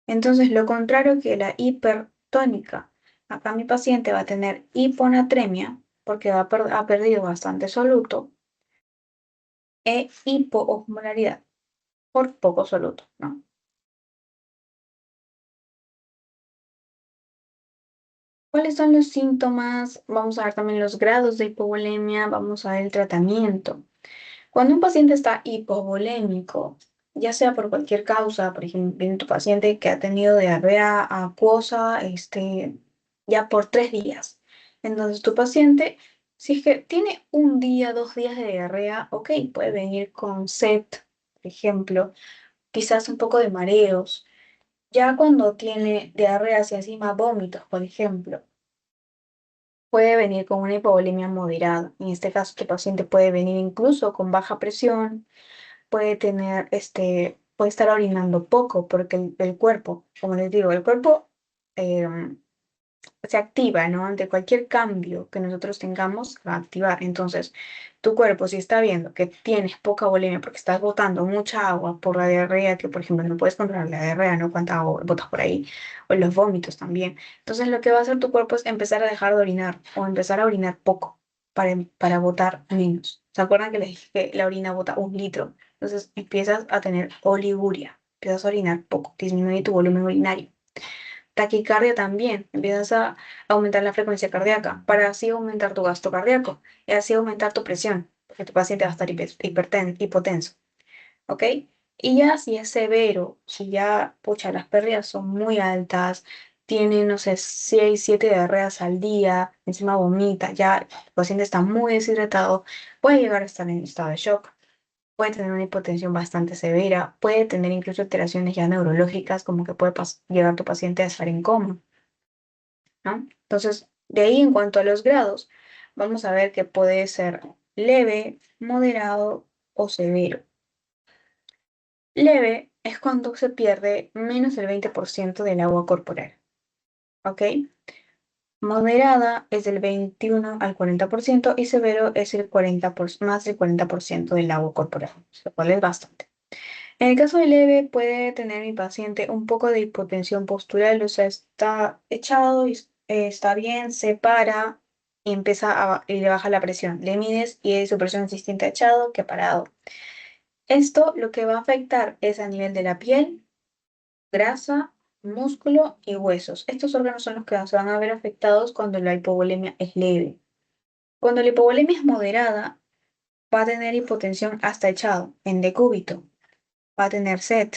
Entonces lo contrario que la hipertónica, acá mi paciente va a tener hiponatremia porque ha perdido bastante soluto e hipoosmolaridad por poco soluto, ¿no? ¿Cuáles son los síntomas? Vamos a ver también los grados de hipovolemia, vamos a ver el tratamiento. Cuando un paciente está hipovolémico, ya sea por cualquier causa, por ejemplo, viene tu paciente que ha tenido diarrea acuosa, ya por 3 días. Entonces, tu paciente, si es que tiene un día, 2 días de diarrea, ok, puede venir con sed, por ejemplo, quizás un poco de mareos. Ya cuando tiene diarreas y encima vómitos, por ejemplo, puede venir con una hipovolemia moderada. En este caso, tu paciente puede venir incluso con baja presión, puede tener, puede estar orinando poco porque el cuerpo, como les digo, el cuerpo em, se activa, ¿no? Ante cualquier cambio que nosotros tengamos, va a activar. Entonces, tu cuerpo, si está viendo que tienes poca volemia porque estás botando mucha agua por la diarrea, que por ejemplo no puedes controlar la diarrea, ¿no? Cuánta agua botas por ahí, o los vómitos también. Entonces, lo que va a hacer tu cuerpo es empezar a dejar de orinar o empezar a orinar poco para botar menos. ¿Se acuerdan que les dije que la orina bota 1 litro? Entonces, empiezas a tener oliguria, empiezas a orinar poco, disminuye tu volumen urinario. Taquicardia también, empiezas a aumentar la frecuencia cardíaca para así aumentar tu gasto cardíaco y así aumentar tu presión, porque tu paciente va a estar hipotenso, ¿ok? Y ya si es severo, si ya, pucha, las pérdidas son muy altas, tiene, no sé, 6, 7 diarreas al día, encima vomita, ya el paciente está muy deshidratado, puede llegar a estar en estado de shock, puede tener una hipotensión bastante severa, puede tener incluso alteraciones ya neurológicas, como que puede llegar tu paciente a estar en coma, ¿no? Entonces, de ahí en cuanto a los grados, vamos a ver que puede ser leve, moderado o severo. Leve es cuando se pierde menos del 20% del agua corporal, ¿ok? Moderada es del 21 al 40% y severo es el 40%, más del 40% del agua corporal, lo cual es bastante. En el caso de leve, puede tener mi paciente un poco de hipotensión postural, o sea, está echado y está bien, se para y y le baja la presión. Le mides y su presión es distinta echado que parado. Esto lo que va a afectar es a nivel de la piel, grasa, músculo y huesos. Estos órganos son los que se van a ver afectados cuando la hipovolemia es leve. Cuando la hipovolemia es moderada, va a tener hipotensión hasta echado, en decúbito, va a tener sed,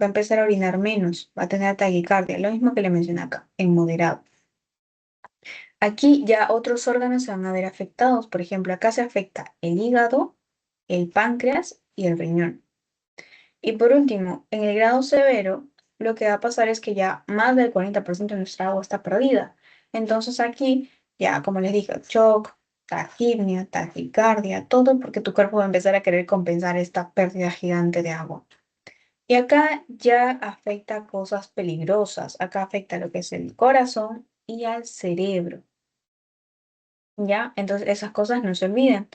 va a empezar a orinar menos, va a tener taquicardia, lo mismo que le mencioné acá, en moderado. Aquí ya otros órganos se van a ver afectados, por ejemplo, acá se afecta el hígado, el páncreas y el riñón. Y por último, en el grado severo, lo que va a pasar es que ya más del 40% de nuestra agua está perdida. Entonces aquí, ya como les dije, shock, taquipnea, taquicardia, todo porque tu cuerpo va a empezar a querer compensar esta pérdida gigante de agua. Y acá ya afecta cosas peligrosas. Acá afecta lo que es el corazón y al cerebro. ¿Ya? Entonces esas cosas no se olviden.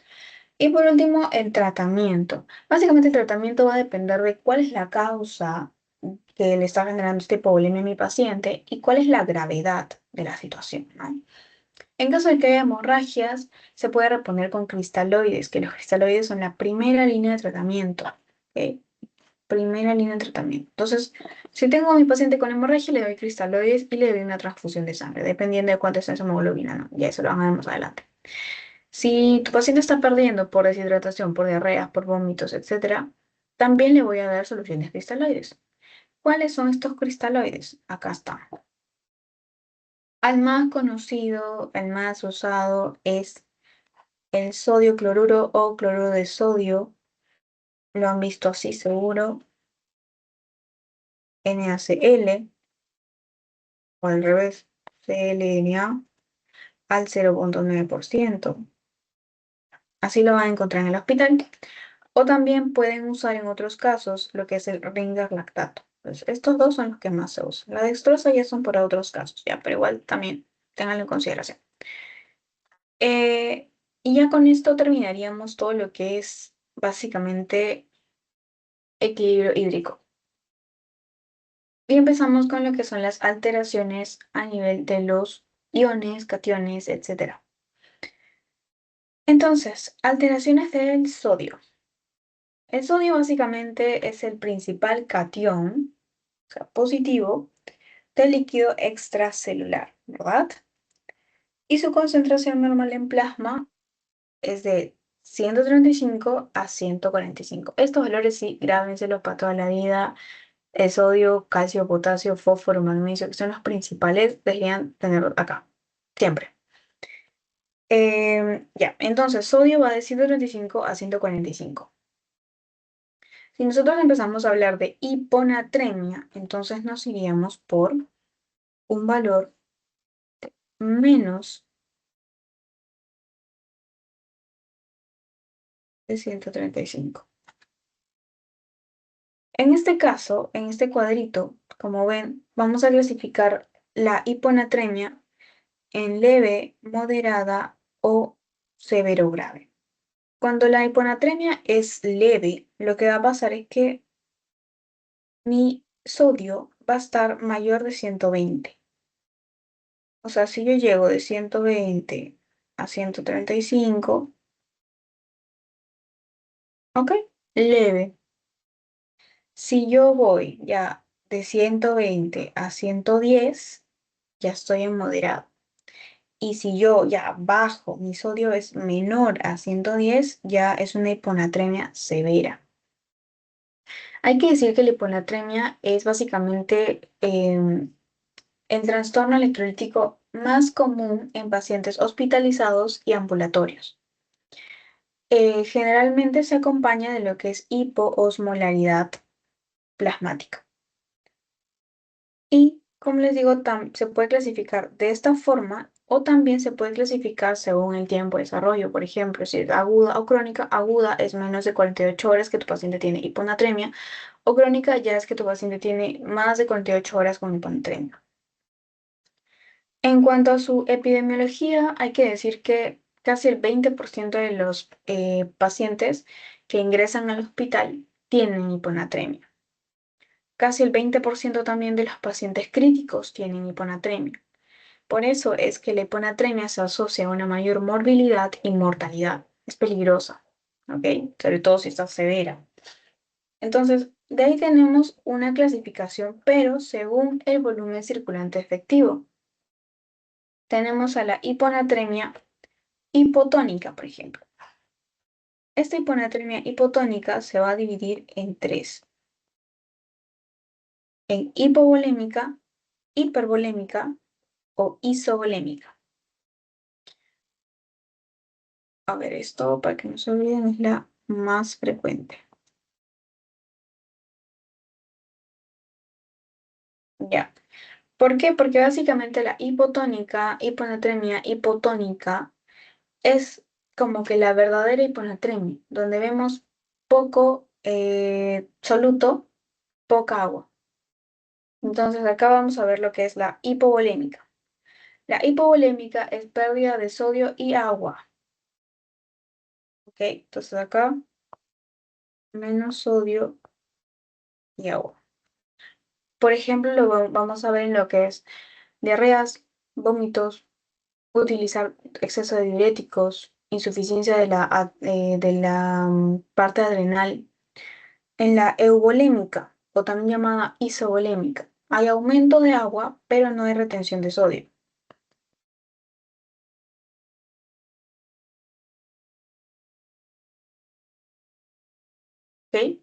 Y por último, el tratamiento. Básicamente el tratamiento va a depender de cuál es la causa que le está generando este problema a mi paciente y cuál es la gravedad de la situación, ¿no? En caso de que haya hemorragias, se puede reponer con cristaloides, que los cristaloides son la primera línea de tratamiento. ¿Ok? Primera línea de tratamiento. Entonces, si tengo a mi paciente con hemorragia, le doy cristaloides y le doy una transfusión de sangre, dependiendo de cuánto está en su hemoglobina, ¿no? Ya eso lo vamos a ver más adelante. Si tu paciente está perdiendo por deshidratación, por diarreas, por vómitos, etcétera, también le voy a dar soluciones cristaloides. ¿Cuáles son estos cristaloides? Acá están. El más conocido, el más usado es el sodio cloruro o cloruro de sodio. Lo han visto así seguro. NaCl o al revés, ClNa al 0,9%. Así lo van a encontrar en el hospital. O también pueden usar en otros casos lo que es el Ringer lactato. Pues estos dos son los que más se usan. La dextrosa ya son para otros casos, ya, pero igual también ténganlo en consideración. Eh, y ya con esto terminaríamos todo lo que es básicamente equilibrio hídrico. Y empezamos con lo que son las alteraciones a nivel de los iones, cationes, etc. Entonces, alteraciones del sodio. El sodio básicamente es el principal catión, o sea, positivo, del líquido extracelular, ¿verdad? Y su concentración normal en plasma es de 135 a 145. Estos valores sí, grábenselos para toda la vida. El sodio, calcio, potasio, fósforo, magnesio, que son los principales, deberían tenerlo acá, siempre. Ya, entonces sodio va de 135 a 145. Si nosotros empezamos a hablar de hiponatremia, entonces nos iríamos por un valor menos de 135. En este caso, en este cuadrito, como ven, vamos a clasificar la hiponatremia en leve, moderada o severo grave. Cuando la hiponatremia es leve, lo que va a pasar es que mi sodio va a estar mayor de 120. O sea, si yo llego de 120 a 135, ¿ok? Leve. Si yo voy ya de 120 a 110, ya estoy en moderado. Y si yo ya bajo, mi sodio es menor a 110, ya es una hiponatremia severa. Hay que decir que la hiponatremia es básicamente el trastorno electrolítico más común en pacientes hospitalizados y ambulatorios. Generalmente se acompaña de lo que es hipoosmolaridad plasmática. Y, como les digo, se puede clasificar de esta forma O también se puede clasificar según el tiempo de desarrollo. Por ejemplo, si es aguda o crónica, aguda es menos de 48 horas que tu paciente tiene hiponatremia, o crónica ya es que tu paciente tiene más de 48 horas con hiponatremia. En cuanto a su epidemiología, hay que decir que casi el 20% de los pacientes que ingresan al hospital tienen hiponatremia. Casi el 20% también de los pacientes críticos tienen hiponatremia. Por eso es que la hiponatremia se asocia a una mayor morbilidad y mortalidad. Es peligrosa, ¿ok? Sobre todo si está severa. Entonces, de ahí tenemos una clasificación, pero según el volumen circulante efectivo. Tenemos a la hiponatremia hipotónica, por ejemplo. Esta hiponatremia hipotónica se va a dividir en tres: en hipovolémica, hipervolémica o isovolémica. A ver, esto para que no se olviden es la más frecuente. Ya. ¿Por qué? Porque básicamente la hipotónica, hiponatremia hipotónica es como que la verdadera hiponatremia, donde vemos poco soluto, poca agua. Entonces acá vamos a ver lo que es la hipovolémica. La hipovolémica es pérdida de sodio y agua. ¿Ok? Entonces acá menos sodio y agua. Por ejemplo, vamos a ver en lo que es diarreas, vómitos, utilizar exceso de diuréticos, insuficiencia de la parte adrenal. En la euvolémica, o también llamada isovolémica, hay aumento de agua, pero no hay retención de sodio. ¿Ok?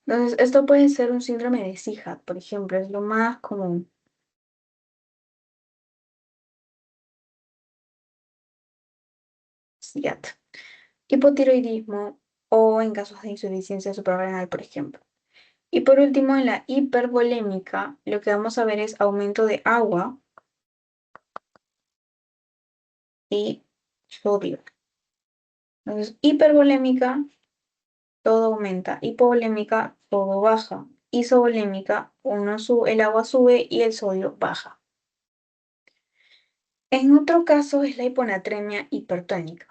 Entonces, esto puede ser un síndrome de SIHAD, por ejemplo, es lo más común. SIHAD. Hipotiroidismo o en casos de insuficiencia suprarrenal, por ejemplo. Y por último, en la hipervolémica, lo que vamos a ver es aumento de agua y sodio. Entonces, hipervolémica, todo aumenta. Hipovolémica, todo baja. Isovolémica, el agua sube y el sodio baja. En otro caso es la hiponatremia hipertónica.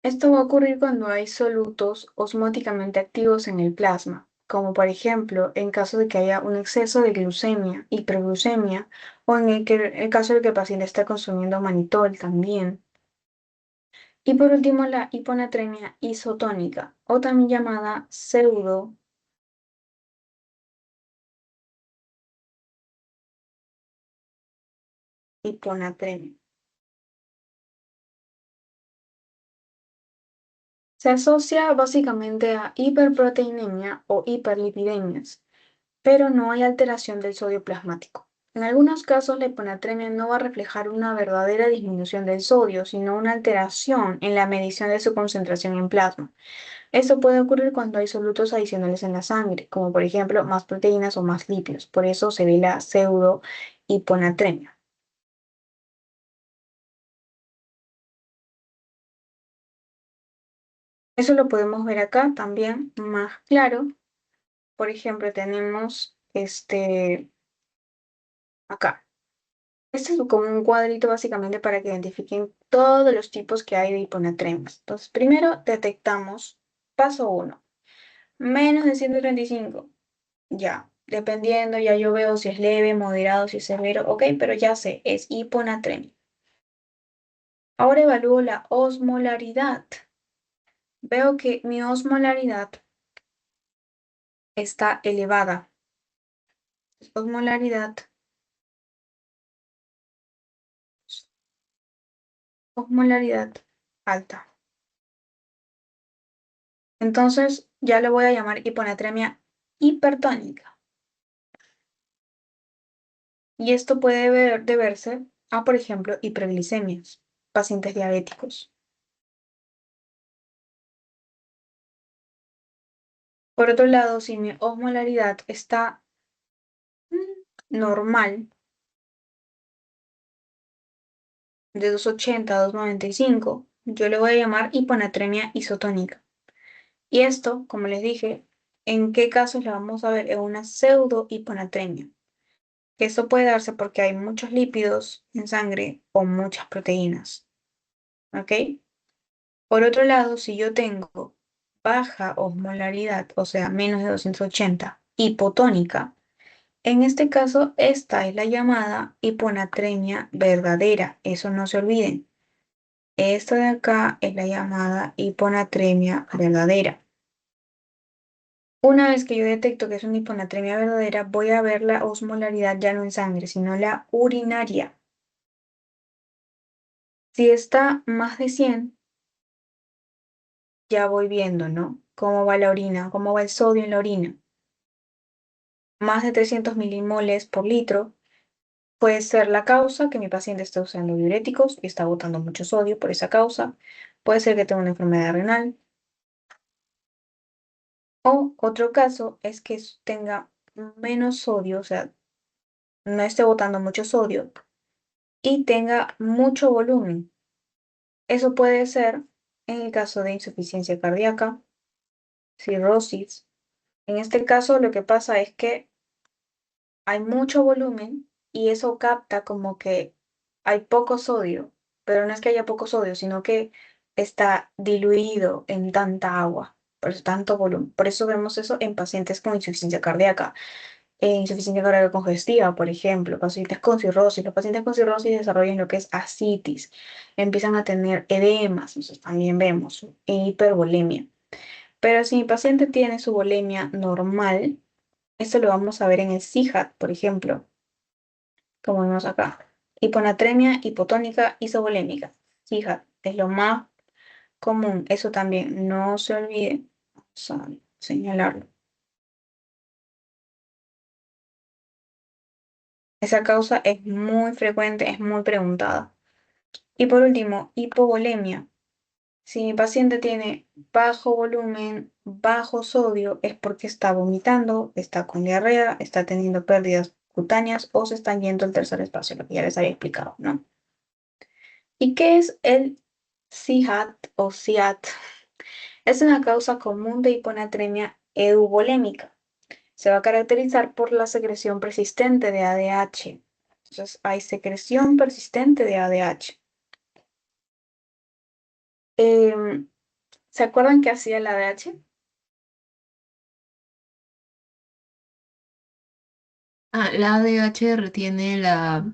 Esto va a ocurrir cuando hay solutos osmóticamente activos en el plasma, como por ejemplo en caso de que haya un exceso de glucemia, hiperglucemia, o en el caso de que el paciente está consumiendo manitol también. Y por último, la hiponatremia isotónica, o también llamada pseudo hiponatremia. Se asocia básicamente a hiperproteinemia o hiperlipidemias, pero no hay alteración del sodio plasmático. En algunos casos, la hiponatremia no va a reflejar una verdadera disminución del sodio, sino una alteración en la medición de su concentración en plasma. Esto puede ocurrir cuando hay solutos adicionales en la sangre, como por ejemplo más proteínas o más lípidos. Por eso se ve la pseudo hiponatremia. Eso lo podemos ver acá también más claro. Por ejemplo, tenemos acá. Este es como un cuadrito básicamente para que identifiquen todos los tipos que hay de hiponatremias. Entonces, primero detectamos paso uno, menos de 135. Ya, dependiendo, ya yo veo si es leve, moderado, si es severo, ok, pero ya sé, es hiponatremia. Ahora evalúo la osmolaridad. Veo que mi osmolaridad está elevada. Osmolaridad, osmolaridad alta. Entonces, ya le voy a llamar hiponatremia hipertónica. Y esto puede deberse a, por ejemplo, hiperglicemias, pacientes diabéticos. Por otro lado, si mi osmolaridad está normal, de 280 a 295, yo le voy a llamar hiponatremia isotónica. Y esto, como les dije, ¿en qué casos la vamos a ver? En una pseudo hiponatremia. Que esto puede darse porque hay muchos lípidos en sangre o muchas proteínas. ¿Ok? Por otro lado, si yo tengo baja osmolaridad, o sea, menos de 280, hipotónica, en este caso, esta es la llamada hiponatremia verdadera. Eso no se olviden. Esta de acá es la llamada hiponatremia verdadera. Una vez que yo detecto que es una hiponatremia verdadera, voy a ver la osmolaridad ya no en sangre, sino la urinaria. Si está más de 100, ya voy viendo, ¿no? Cómo va la orina, cómo va el sodio en la orina. Más de 300 milimoles por litro puede ser la causa que mi paciente esté usando diuréticos y está botando mucho sodio por esa causa. Puede ser que tenga una enfermedad renal. O otro caso es que tenga menos sodio, o sea, no esté botando mucho sodio y tenga mucho volumen. Eso puede ser en el caso de insuficiencia cardíaca, cirrosis. En este caso, lo que pasa es que hay mucho volumen y eso capta como que hay poco sodio, pero no es que haya poco sodio, sino que está diluido en tanta agua, por eso tanto volumen. Por eso vemos eso en pacientes con insuficiencia cardíaca congestiva, por ejemplo, pacientes con cirrosis. Los pacientes con cirrosis desarrollan lo que es ascitis, empiezan a tener edemas, entonces también vemos hipervolemia. Pero si mi paciente tiene su volemia normal, esto lo vamos a ver en el CIJAT, por ejemplo, como vemos acá. Hiponatremia hipotónica isovolémica. CIJAT es lo más común. Eso también no se olvide. Vamos a señalarlo. Esa causa es muy frecuente, es muy preguntada. Y por último, hipovolemia. Si mi paciente tiene bajo volumen, bajo sodio, es porque está vomitando, está con diarrea, está teniendo pérdidas cutáneas o se está yendo al tercer espacio, lo que ya les había explicado, ¿no? ¿Y qué es el CIAT o CIAT? Es una causa común de hiponatremia euvolémica. Se va a caracterizar por la secreción persistente de ADH. Entonces, hay secreción persistente de ADH. Em, ¿Se acuerdan qué hacía el ADH? La ADH retiene la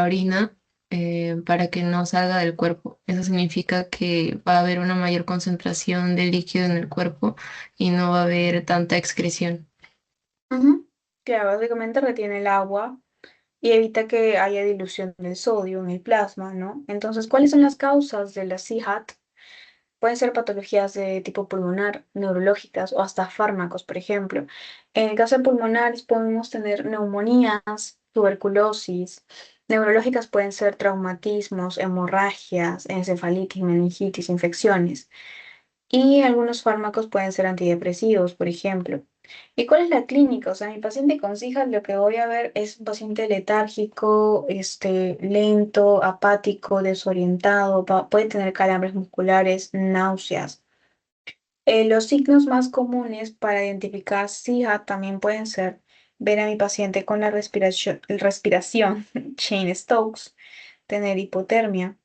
orina para que no salga del cuerpo. Eso significa que va a haber una mayor concentración de líquido en el cuerpo y no va a haber tanta excreción. Ujú. Que básicamente retiene el agua y evita que haya dilución del sodio en el plasma, ¿no? Entonces, ¿cuáles son las causas de la CIAT? Pueden ser patologías de tipo pulmonar, neurológicas o hasta fármacos, por ejemplo. En el caso de pulmonares podemos tener neumonías, tuberculosis. Neurológicas pueden ser traumatismos, hemorragias, encefalitis, meningitis, infecciones. Y algunos fármacos pueden ser antidepresivos, por ejemplo. ¿Y cuál es la clínica? O sea, mi paciente con SIGA lo que voy a ver es un paciente letárgico, lento, apático, desorientado, puede tener calambres musculares, náuseas. Los signos más comunes para identificar SIGA también pueden ser ver a mi paciente con la respiración Cheyne-Stokes, tener hipotermia,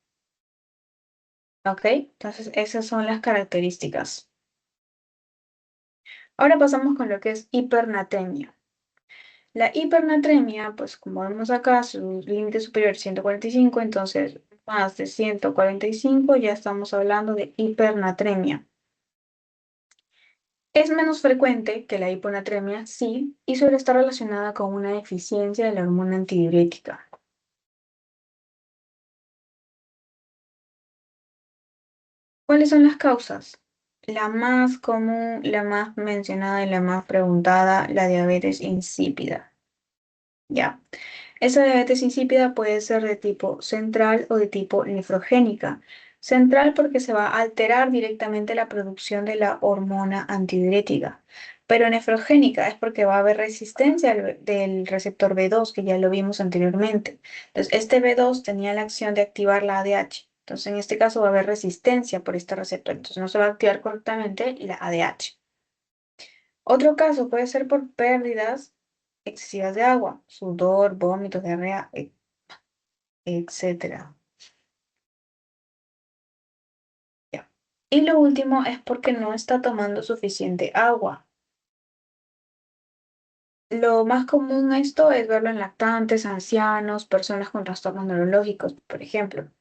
¿ok? Entonces, esas son las características. Ahora pasamos con lo que es hipernatremia. La hipernatremia, pues como vemos acá, su límite superior es 145, entonces más de 145 ya estamos hablando de hipernatremia. Es menos frecuente que la hiponatremia, sí, y suele estar relacionada con una deficiencia de la hormona antidiurética. ¿Cuáles son las causas? La más común, la más mencionada y la más preguntada, la diabetes insípida. Ya. Esa diabetes insípida puede ser de tipo central o de tipo nefrogénica. Central porque se va a alterar directamente la producción de la hormona antidiurética. Pero nefrogénica es porque va a haber resistencia del receptor B2, que ya lo vimos anteriormente. Entonces, este B2 tenía la acción de activar la ADH. Entonces, en este caso va a haber resistencia por este receptor. Entonces, no se va a activar correctamente la ADH. Otro caso puede ser por pérdidas excesivas de agua, sudor, vómitos, diarrea, etcétera. Ya. Y lo último es porque no está tomando suficiente agua. Lo más común esto es verlo en lactantes, ancianos, personas con trastornos neurológicos, por ejemplo.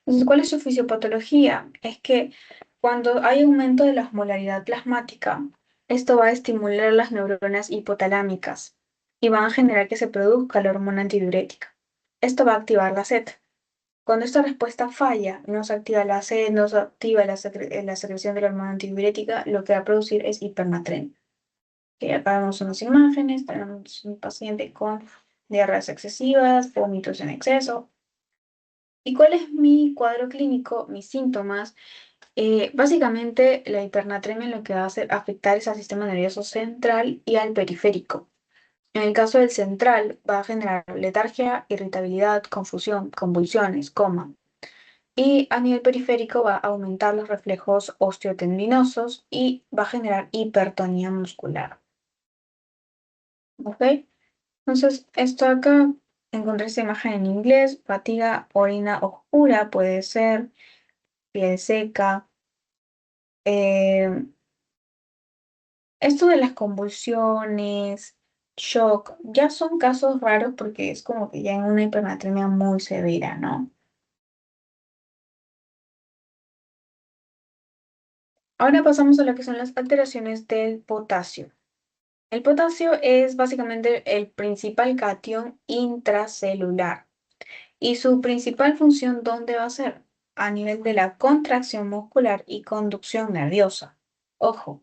Entonces, ¿cuál es su fisiopatología? Es que cuando hay aumento de la osmolaridad plasmática, esto va a estimular las neuronas hipotalámicas y van a generar que se produzca la hormona antidiurética. Esto va a activar la sed. Cuando esta respuesta falla, no se activa la sed, no se activa la secreción de la hormona antidiurética, lo que va a producir es hipernatremia. Que acá vemos unas imágenes, tenemos un paciente con diarreas excesivas, vómitos en exceso. ¿Y cuál es mi cuadro clínico, mis síntomas? Básicamente, la hipernatremia lo que va a hacer afectar es al sistema nervioso central y al periférico. En el caso del central, va a generar letargia, irritabilidad, confusión, convulsiones, coma. Y a nivel periférico va a aumentar los reflejos osteotendinosos y va a generar hipertonía muscular. ¿Ok? Entonces, esto acá, encontré esta imagen en inglés, fatiga, orina oscura, puede ser, piel seca. eh, Esto de las convulsiones, shock, ya son casos raros porque es como que ya en una hipernatremia muy severa, ¿no? Ahora pasamos a lo que son las alteraciones del potasio. El potasio es básicamente el principal catión intracelular y su principal función, ¿dónde va a ser? A nivel de la contracción muscular y conducción nerviosa. Ojo,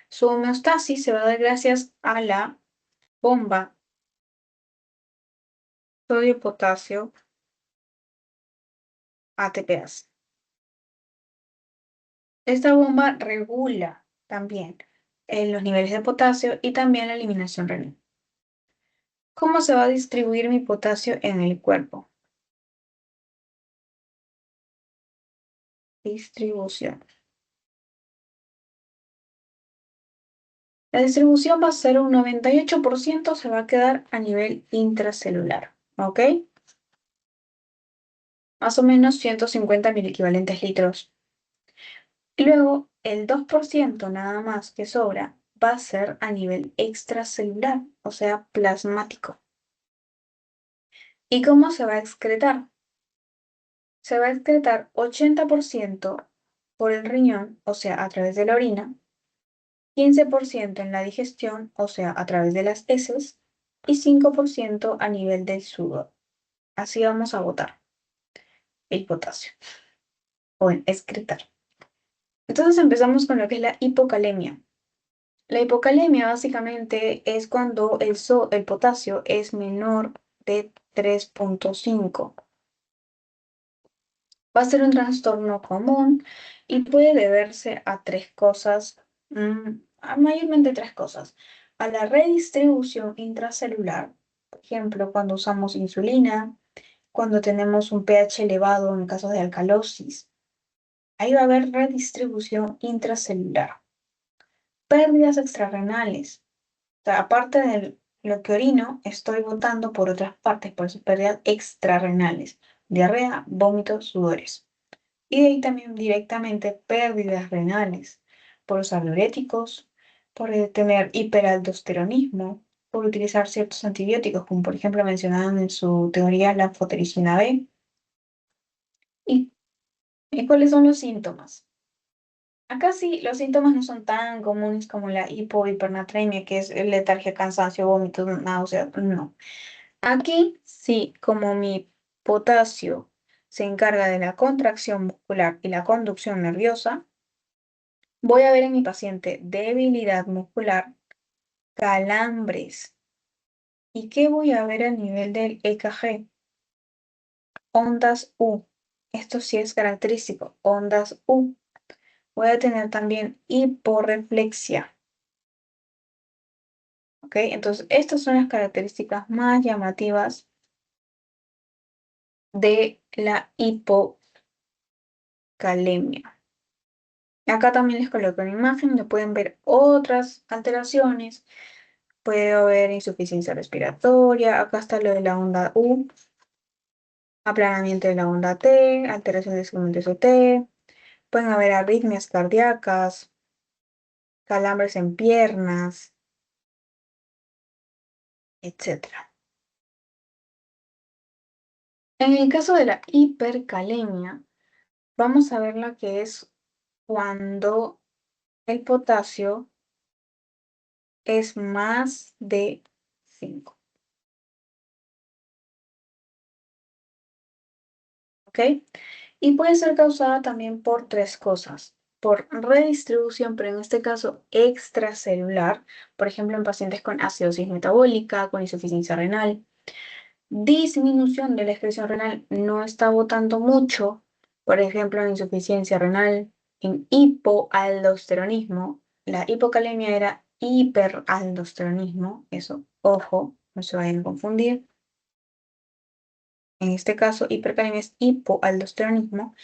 su homeostasis se va a dar gracias a la bomba sodio-potasio ATPase. Esta bomba regula también los niveles de potasio y también la eliminación renal. ¿Cómo se va a distribuir mi potasio en el cuerpo? Distribución. La distribución va a ser un 98% se va a quedar a nivel intracelular, ¿ok? Más o menos 150 mil equivalentes litros. Y luego el 2% nada más que sobra va a ser a nivel extracelular, o sea, plasmático. ¿Y cómo se va a excretar? Se va a excretar 80% por el riñón, o sea, a través de la orina, 15% en la digestión, o sea, a través de las heces, y 5% a nivel del sudor. Así vamos a botar el potasio, o en excretar. Entonces empezamos con lo que es la hipocalemia. La hipocalemia básicamente es cuando el potasio es menor de 3,5. Va a ser un trastorno común y puede deberse a tres cosas, mayormente tres cosas. A la redistribución intracelular, por ejemplo, cuando usamos insulina, cuando tenemos un pH elevado en casos de alcalosis, ahí va a haber redistribución intracelular. Pérdidas extrarrenales, o sea, aparte de lo que orino, estoy botando por otras partes, por eso pérdidas extrarrenales, diarrea, vómitos, sudores. Y de ahí también directamente pérdidas renales por usar diuréticos, por tener hiperaldosteronismo, por utilizar ciertos antibióticos, como por ejemplo mencionaban en su teoría la anfotericina B. ¿Y, y cuáles son los síntomas? Acá sí, los síntomas no son tan comunes como la hipernatremia, que es letargia, cansancio, vómitos, náuseas, no. Aquí sí, como mi potasio se encarga de la contracción muscular y la conducción nerviosa, voy a ver en mi paciente debilidad muscular, calambres. ¿Y qué voy a ver a nivel del EKG? Ondas U. Esto sí es característico, ondas U. Voy a tener también hiporreflexia. ¿Ok? Entonces, estas son las características más llamativas de la hipocalemia. Acá también les coloco una imagen donde pueden ver otras alteraciones. Puede haber insuficiencia respiratoria. Acá está lo de la onda U, aplanamiento de la onda T, alteración de segmentos T. Pueden haber arritmias cardíacas, calambres en piernas, etcétera. En el caso de la hipercalemia, vamos a ver lo que es cuando el potasio es más de 5. ¿Ok? Y puede ser causada también por tres cosas. Por redistribución, pero en este caso extracelular, por ejemplo, en pacientes con acidosis metabólica, con insuficiencia renal. Disminución de la excreción renal, no está botando mucho, por ejemplo, en insuficiencia renal, en hipoaldosteronismo. La hipocalemia era hiperaldosteronismo, eso, ojo, no se vayan a confundir. En este caso, hipercalemia es hipoaldosteronismo.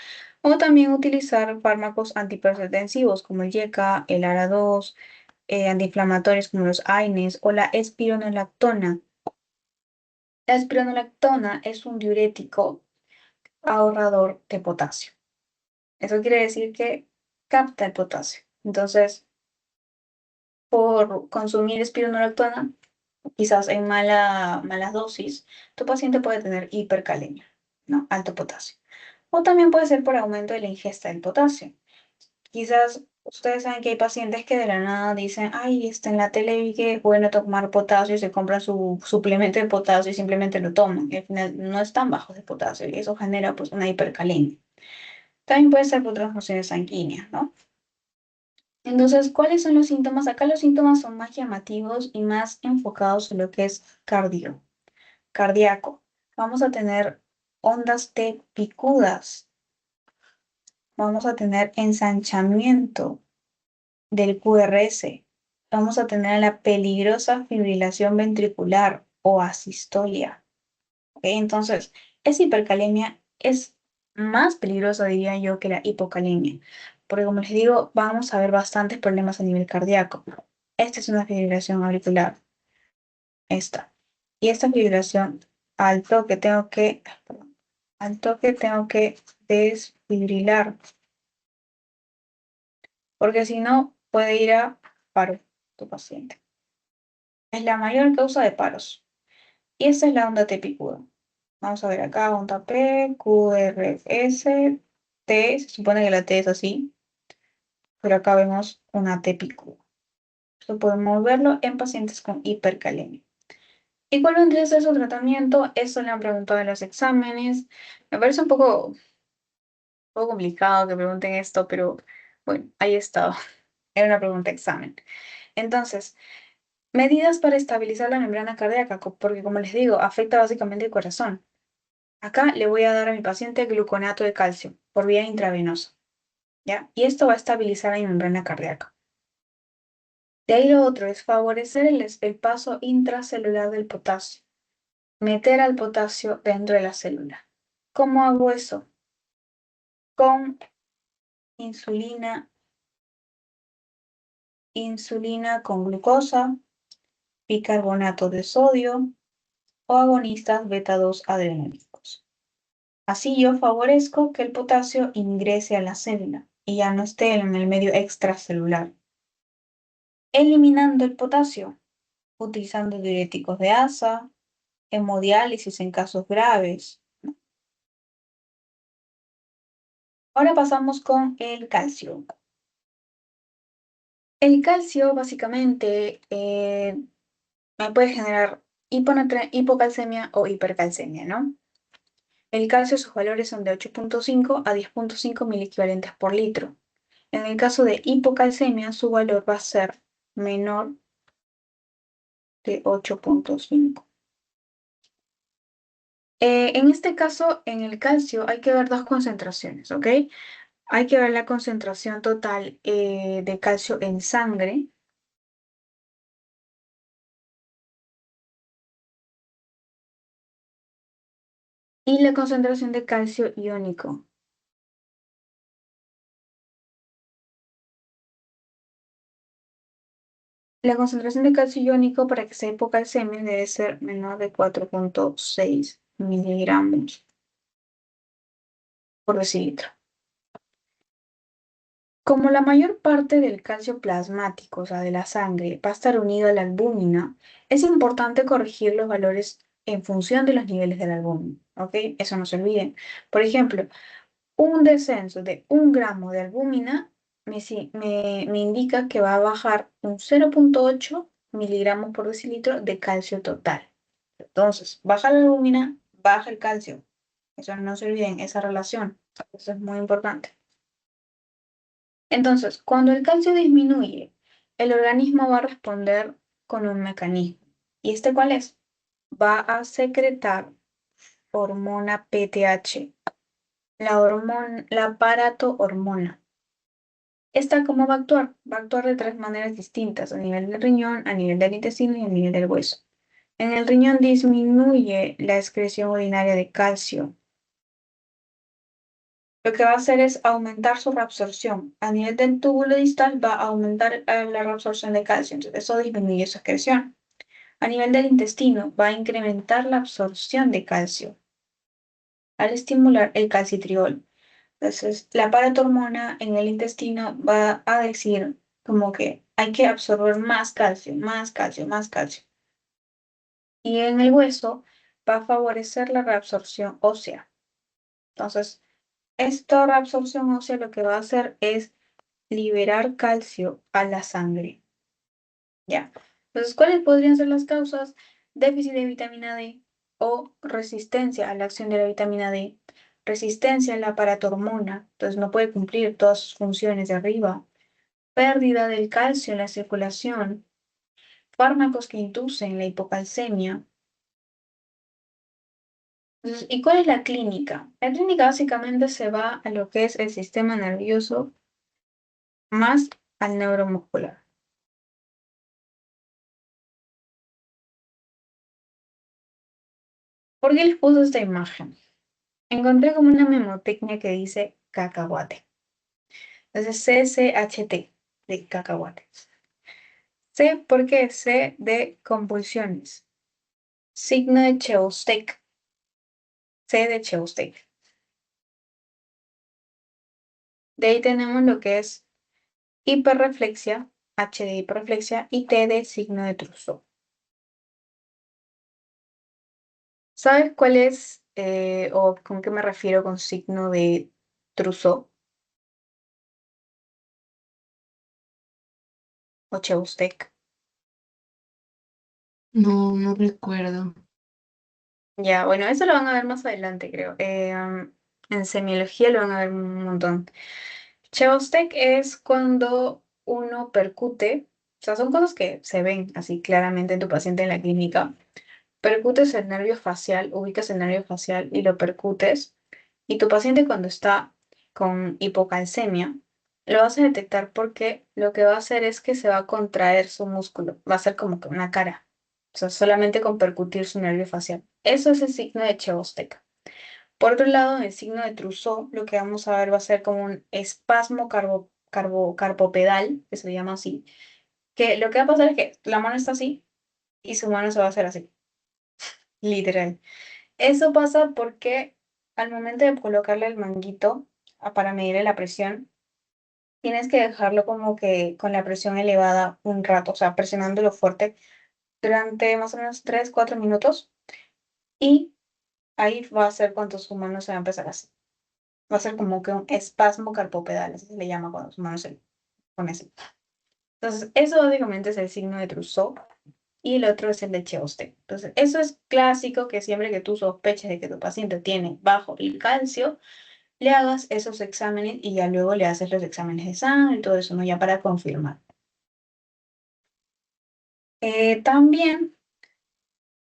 O también utilizar fármacos antihipertensivos como el YECA, el ARA2, antiinflamatorios como los AINES o la espironolactona. La espironolactona es un diurético ahorrador de potasio. Eso quiere decir que capta el potasio. Entonces, por consumir espironolactona, quizás en malas dosis, tu paciente puede tener hipercalemia, ¿no? Alto potasio. O también puede ser por aumento de la ingesta del potasio. Quizás ustedes saben que hay pacientes que de la nada dicen, ay, está en la tele vi que es bueno tomar potasio y se compran su suplemento de potasio y simplemente lo toman. Y al final no están bajos de potasio y eso genera pues una hipercalemia. También puede ser por transfusiones sanguíneas, ¿no? Entonces, ¿cuáles son los síntomas? Acá los síntomas son más llamativos y más enfocados en lo que es cardíaco. Vamos a tener ondas T picudas. Vamos a tener ensanchamiento del QRS. Vamos a tener la peligrosa fibrilación ventricular o asistolia. ¿Ok? Entonces, esa hipercalemia es más peligrosa, diría yo, que la hipocalemia. Porque como les digo, vamos a ver bastantes problemas a nivel cardíaco. Esta es una fibrilación auricular. Esta. Y esta fibrilación, al toque tengo que desfibrilar. Porque si no, puede ir a paro tu paciente. Es la mayor causa de paros. Y esta es la onda T picuda. Vamos a ver acá, onda P, QRS, T, se supone que la T es así, pero acá vemos una T picuda. Esto podemos verlo en pacientes con hipercalemia. ¿Y cuál vendría a ser su tratamiento? Eso le han preguntado en los exámenes. Me parece un poco complicado que pregunten esto, pero bueno, ahí está. Era una pregunta examen. Entonces, medidas para estabilizar la membrana cardíaca, porque como les digo, afecta básicamente el corazón. Acá le voy a dar a mi paciente gluconato de calcio por vía intravenosa, ¿ya? Y esto va a estabilizar la membrana cardíaca. De ahí lo otro es favorecer el paso intracelular del potasio, meter al potasio dentro de la célula. ¿Cómo hago eso? Con insulina, insulina con glucosa, bicarbonato de sodio o agonistas beta-2 adrenérgicos. Así yo favorezco que el potasio ingrese a la célula y ya no esté en el medio extracelular. Eliminando el potasio, utilizando diuréticos de asa, hemodiálisis en casos graves. Ahora pasamos con el calcio. El calcio básicamente me puede generar hipocalcemia o hipercalcemia, ¿no? El calcio, sus valores son de 8,5 a 10,5 miliequivalentes por litro. En el caso de hipocalcemia, su valor va a ser menor de 8,5. En este caso, en el calcio hay que ver dos concentraciones, ¿ok? Hay que ver la concentración total de calcio en sangre Y la concentración de calcio iónico. La concentración de calcio iónico para que sea hipocalcemia debe ser menor de 4,6 miligramos por decilitro. Como la mayor parte del calcio plasmático, o sea, de la sangre, va a estar unido a la albúmina, es importante corregir los valores en función de los niveles de la albúmina, ¿ok? Eso no se olviden. Por ejemplo, un descenso de 1 gramo de albúmina me indica que va a bajar un 0,8 miligramos por decilitro de calcio total. Entonces, baja la albúmina, baja el calcio. Eso no se olviden, esa relación. Eso es muy importante. Entonces, cuando el calcio disminuye, el organismo va a responder con un mecanismo. ¿Y este cuál es? Va a secretar hormona PTH, la aparato hormona. ¿Esta cómo va a actuar? Va a actuar de tres maneras distintas, a nivel del riñón, a nivel del intestino y a nivel del hueso. En el riñón disminuye la excreción urinaria de calcio. Lo que va a hacer es aumentar su reabsorción. A nivel del túbulo distal va a aumentar la reabsorción de calcio, entonces eso disminuye su excreción. A nivel del intestino va a incrementar la absorción de calcio al estimular el calcitriol. Entonces, la paratormona en el intestino va a decir como que hay que absorber más calcio, más calcio, más calcio. Y en el hueso va a favorecer la reabsorción ósea. Entonces, esta reabsorción ósea lo que va a hacer es liberar calcio a la sangre. ¿Ya? Entonces, ¿cuáles podrían ser las causas? Déficit de vitamina D o resistencia a la acción de la vitamina D, resistencia a la paratormona, entonces no puede cumplir todas sus funciones de arriba, pérdida del calcio en la circulación, fármacos que inducen la hipocalcemia. Entonces, ¿y cuál es la clínica? La clínica básicamente se va a lo que es el sistema nervioso más al neuromuscular. ¿Por qué les puse esta imagen? Encontré como una memotecnia que dice cacahuate. Entonces, CCHT de cacahuate. C, ¿por qué? C de convulsiones. Signo de Chehostek. C de Chehostek. De ahí tenemos lo que es hiperreflexia, H de hiperreflexia y T de signo de Trousseau. ¿Sabes cuál es o con qué me refiero con signo de Trousseau o Chehostek? No, no recuerdo. Ya, bueno, eso lo van a ver más adelante, creo. En semiología lo van a ver un montón. Chevostek es cuando uno percute, o sea, son cosas que se ven así claramente en tu paciente en la clínica. Percutes el nervio facial, ubicas el nervio facial y lo percutes. Y tu paciente cuando está con hipocalcemia, lo vas a detectar porque lo que va a hacer es que se va a contraer su músculo, va a ser como que una cara, o sea, solamente con percutir su nervio facial. Eso es el signo de Chevostek. Por otro lado, en el signo de Trousseau, lo que vamos a ver va a ser como un espasmo carpopedal, que se le llama así, que lo que va a pasar es que la mano está así y su mano se va a hacer así, literal. Eso pasa porque al momento de colocarle el manguito para medirle la presión, tienes que dejarlo como que con la presión elevada un rato, o sea, presionándolo fuerte durante más o menos 3, 4 minutos y ahí va a ser cuando su mano se va a empezar así. Va a ser como que un espasmo carpopedal, así se le llama cuando su mano se pone así. Entonces, eso básicamente es el signo de Trousseau y el otro es el de Chehostek. Entonces, eso es clásico que siempre que tú sospeches de que tu paciente tiene bajo el calcio, le hagas esos exámenes y ya luego le haces los exámenes de sangre y todo eso, ¿no? Ya para confirmar. También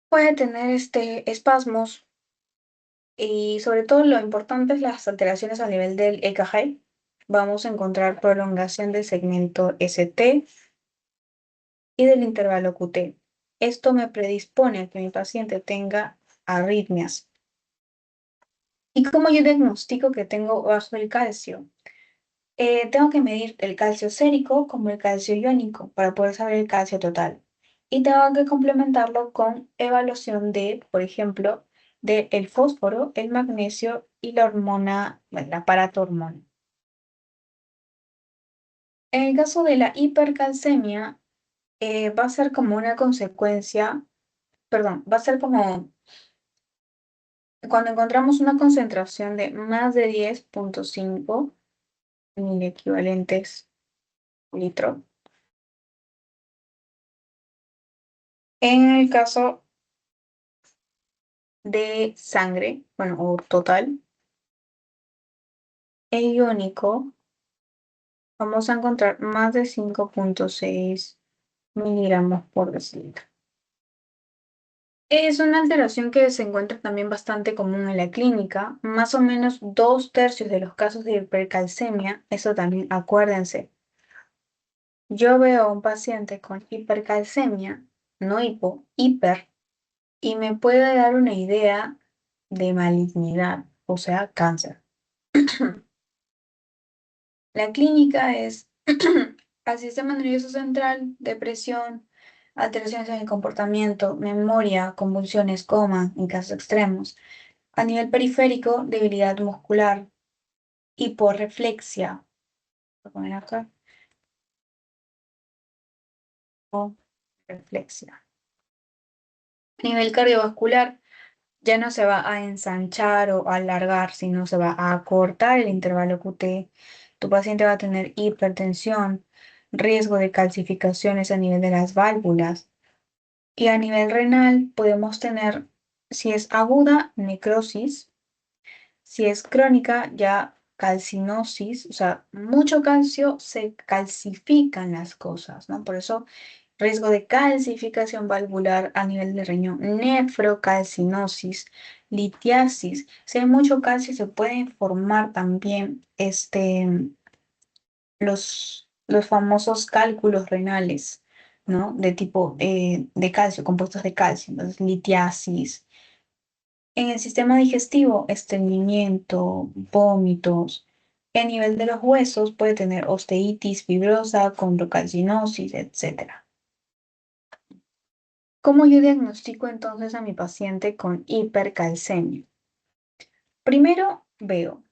puede tener espasmos y sobre todo lo importante es las alteraciones a nivel del EKG. Vamos a encontrar prolongación del segmento ST y del intervalo QT. Esto me predispone a que mi paciente tenga arritmias. ¿Y cómo yo diagnostico que tengo bajo el calcio? Tengo que medir el calcio sérico como el calcio iónico para poder saber el calcio total. Y tengo que complementarlo con evaluación de, por ejemplo, de el fósforo, el magnesio y la hormona, bueno, la paratormona. En el caso de la hipercalcemia, va a ser como una consecuencia, perdón, va a ser como cuando encontramos una concentración de más de 10,5 mil equivalentes litro. En el caso de sangre, bueno, o total, e iónico, vamos a encontrar más de 5,6 miligramos por decilitro. Es una alteración que se encuentra también bastante común en la clínica. Más o menos 2/3 de los casos de hipercalcemia, eso también acuérdense. Yo veo a un paciente con hipercalcemia, no hiper, y me puede dar una idea de malignidad, o sea, cáncer. La clínica es al sistema nervioso central, depresión, alteraciones en el comportamiento, memoria, convulsiones, coma en casos extremos. A nivel periférico, debilidad muscular, hiporreflexia. Voy a poner acá, hiporreflexia. A nivel cardiovascular, ya no se va a ensanchar o alargar, sino se va a acortar el intervalo QT. Tu paciente va a tener hipertensión, riesgo de calcificaciones a nivel de las válvulas. Y a nivel renal podemos tener, si es aguda, necrosis, si es crónica, ya calcinosis, o sea, mucho calcio, se calcifican las cosas, ¿no? Por eso, riesgo de calcificación valvular a nivel de riñón, nefrocalcinosis, litiasis. Si hay mucho calcio, se pueden formar también los famosos cálculos renales, ¿no? De tipo de calcio, compuestos de calcio, entonces litiasis. En el sistema digestivo, estreñimiento, vómitos. A nivel de los huesos puede tener osteitis fibrosa, condrocalcinosis, etcétera. ¿Cómo yo diagnostico entonces a mi paciente con hipercalcemia? Primero veo,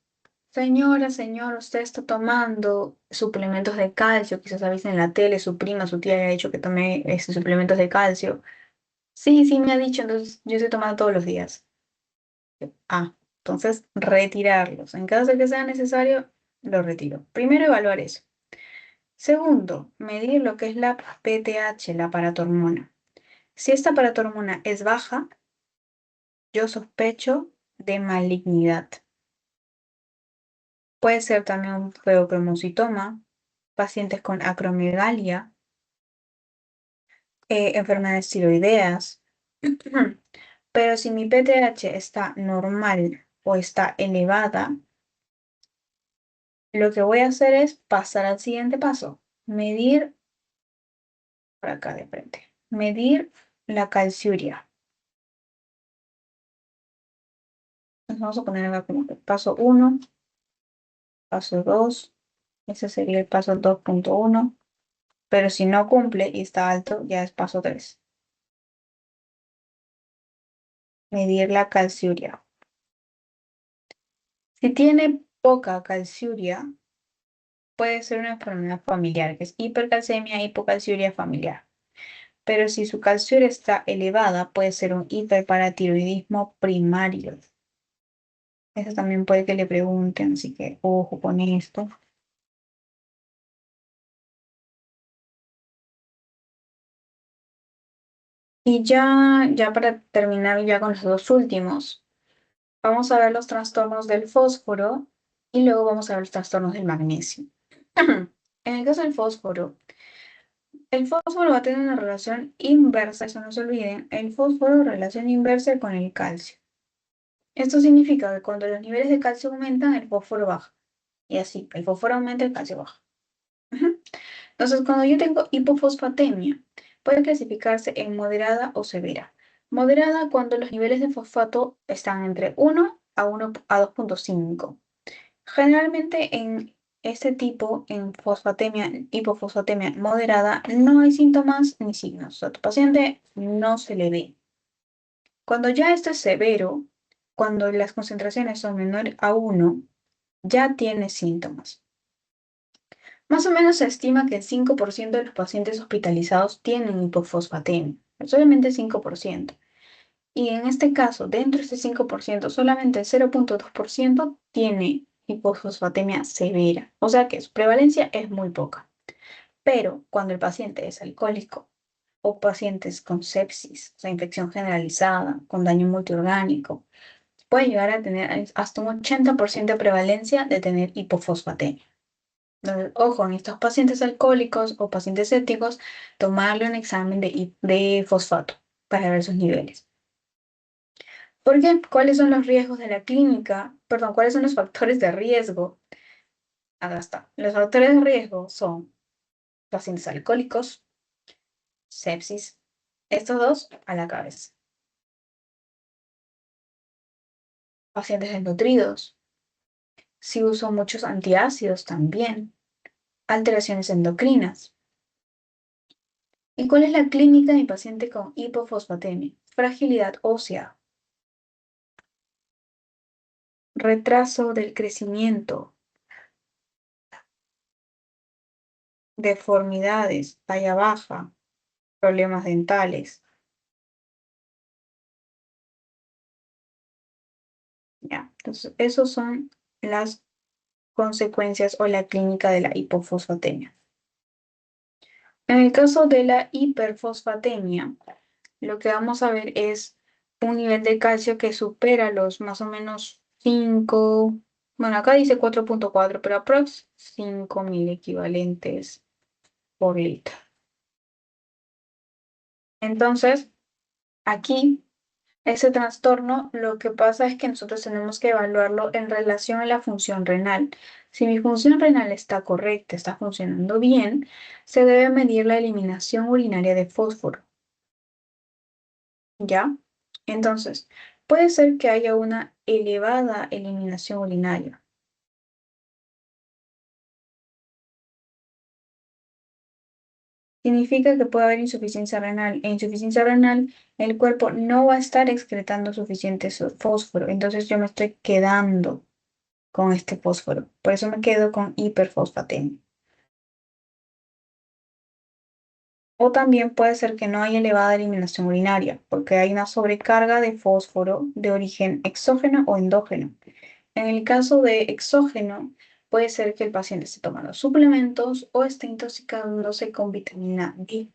señora, señor, usted está tomando suplementos de calcio, quizás ha visto en la tele, su prima, su tía le ha dicho que tome suplementos de calcio. Sí, sí, me ha dicho, entonces yo estoy tomando todos los días. Entonces retirarlos. En caso de que sea necesario, lo retiro. Primero, evaluar eso. Segundo, medir lo que es la PTH, la paratormona. Si esta paratormona es baja, yo sospecho de malignidad. Puede ser también un feocromocitoma, pacientes con acromegalia, enfermedades tiroideas. Pero si mi PTH está normal o está elevada, lo que voy a hacer es pasar al siguiente paso. Medir, por acá de frente, medir la calciuria. Entonces vamos a poner acá como que paso 1, paso 2, ese sería el paso 2,1. Pero si no cumple y está alto, ya es paso 3. Medir la calciuria. Si tiene poca calciuria, puede ser una enfermedad familiar, que es hipercalcemia, hipocalciuria familiar. Pero si su calciuria está elevada, puede ser un hiperparatiroidismo primario. Eso también puede que le pregunten, así que ojo con esto. Y ya para terminar ya con los dos últimos, vamos a ver los trastornos del fósforo y luego vamos a ver los trastornos del magnesio. En el caso del fósforo, el fósforo va a tener una relación inversa, eso no se olviden, el fósforo relación inversa con el calcio. Esto significa que cuando los niveles de calcio aumentan, el fósforo baja. Y así, el fósforo aumenta, el calcio baja. Ujú. Entonces, cuando yo tengo hipofosfatemia, puede clasificarse en moderada o severa. Moderada cuando los niveles de fosfato están entre 1 a 2,5. Generalmente en este tipo, en fosfatemia, hipofosfatemia moderada, no hay síntomas ni signos. O sea, a tu paciente no se le ve. Cuando ya esto es severo, cuando las concentraciones son menores a 1, ya tiene síntomas. Más o menos se estima que el 5% de los pacientes hospitalizados tienen hipofosfatemia, solamente el 5%. Y en este caso, dentro de este 5%, solamente el 0,2% tiene hipofosfatemia severa, o sea que su prevalencia es muy poca. Pero cuando el paciente es alcohólico o pacientes con sepsis, o sea, infección generalizada, con daño multiorgánico, puede llegar a tener hasta un 80% de prevalencia de tener hipofosfatemia. Entonces, ojo, en estos pacientes alcohólicos o pacientes sépticos, tomarle un examen de fosfato para ver sus niveles. ¿Por qué? ¿Cuáles son los riesgos de la clínica? Perdón, ¿cuáles son los factores de riesgo? Acá está. Los factores de riesgo son pacientes alcohólicos, sepsis, estos dos a la cabeza. Pacientes desnutridos, si uso muchos antiácidos también, alteraciones endocrinas. ¿Y cuál es la clínica de mi paciente con hipofosfatemia? Fragilidad ósea, retraso del crecimiento, deformidades, talla baja, problemas dentales. Ya, entonces, esos son las consecuencias o la clínica de la hipofosfatemia. En el caso de la hiperfosfatemia, lo que vamos a ver es un nivel de calcio que supera los más o menos 5, bueno, acá dice 4,4, pero aprox 5.000 equivalentes por litro. Entonces, aquí, ese trastorno, lo que pasa es que nosotros tenemos que evaluarlo en relación a la función renal. Si mi función renal está correcta, está funcionando bien, se debe medir la eliminación urinaria de fósforo, ¿ya? Entonces, puede ser que haya una elevada eliminación urinaria. Significa que puede haber insuficiencia renal. E insuficiencia renal, el cuerpo no va a estar excretando suficiente fósforo. Entonces yo me estoy quedando con este fósforo. Por eso me quedo con hiperfosfatemia. O también puede ser que no haya elevada eliminación urinaria, porque hay una sobrecarga de fósforo de origen exógeno o endógeno. En el caso de exógeno, puede ser que el paciente esté tomando suplementos o esté intoxicándose con vitamina D.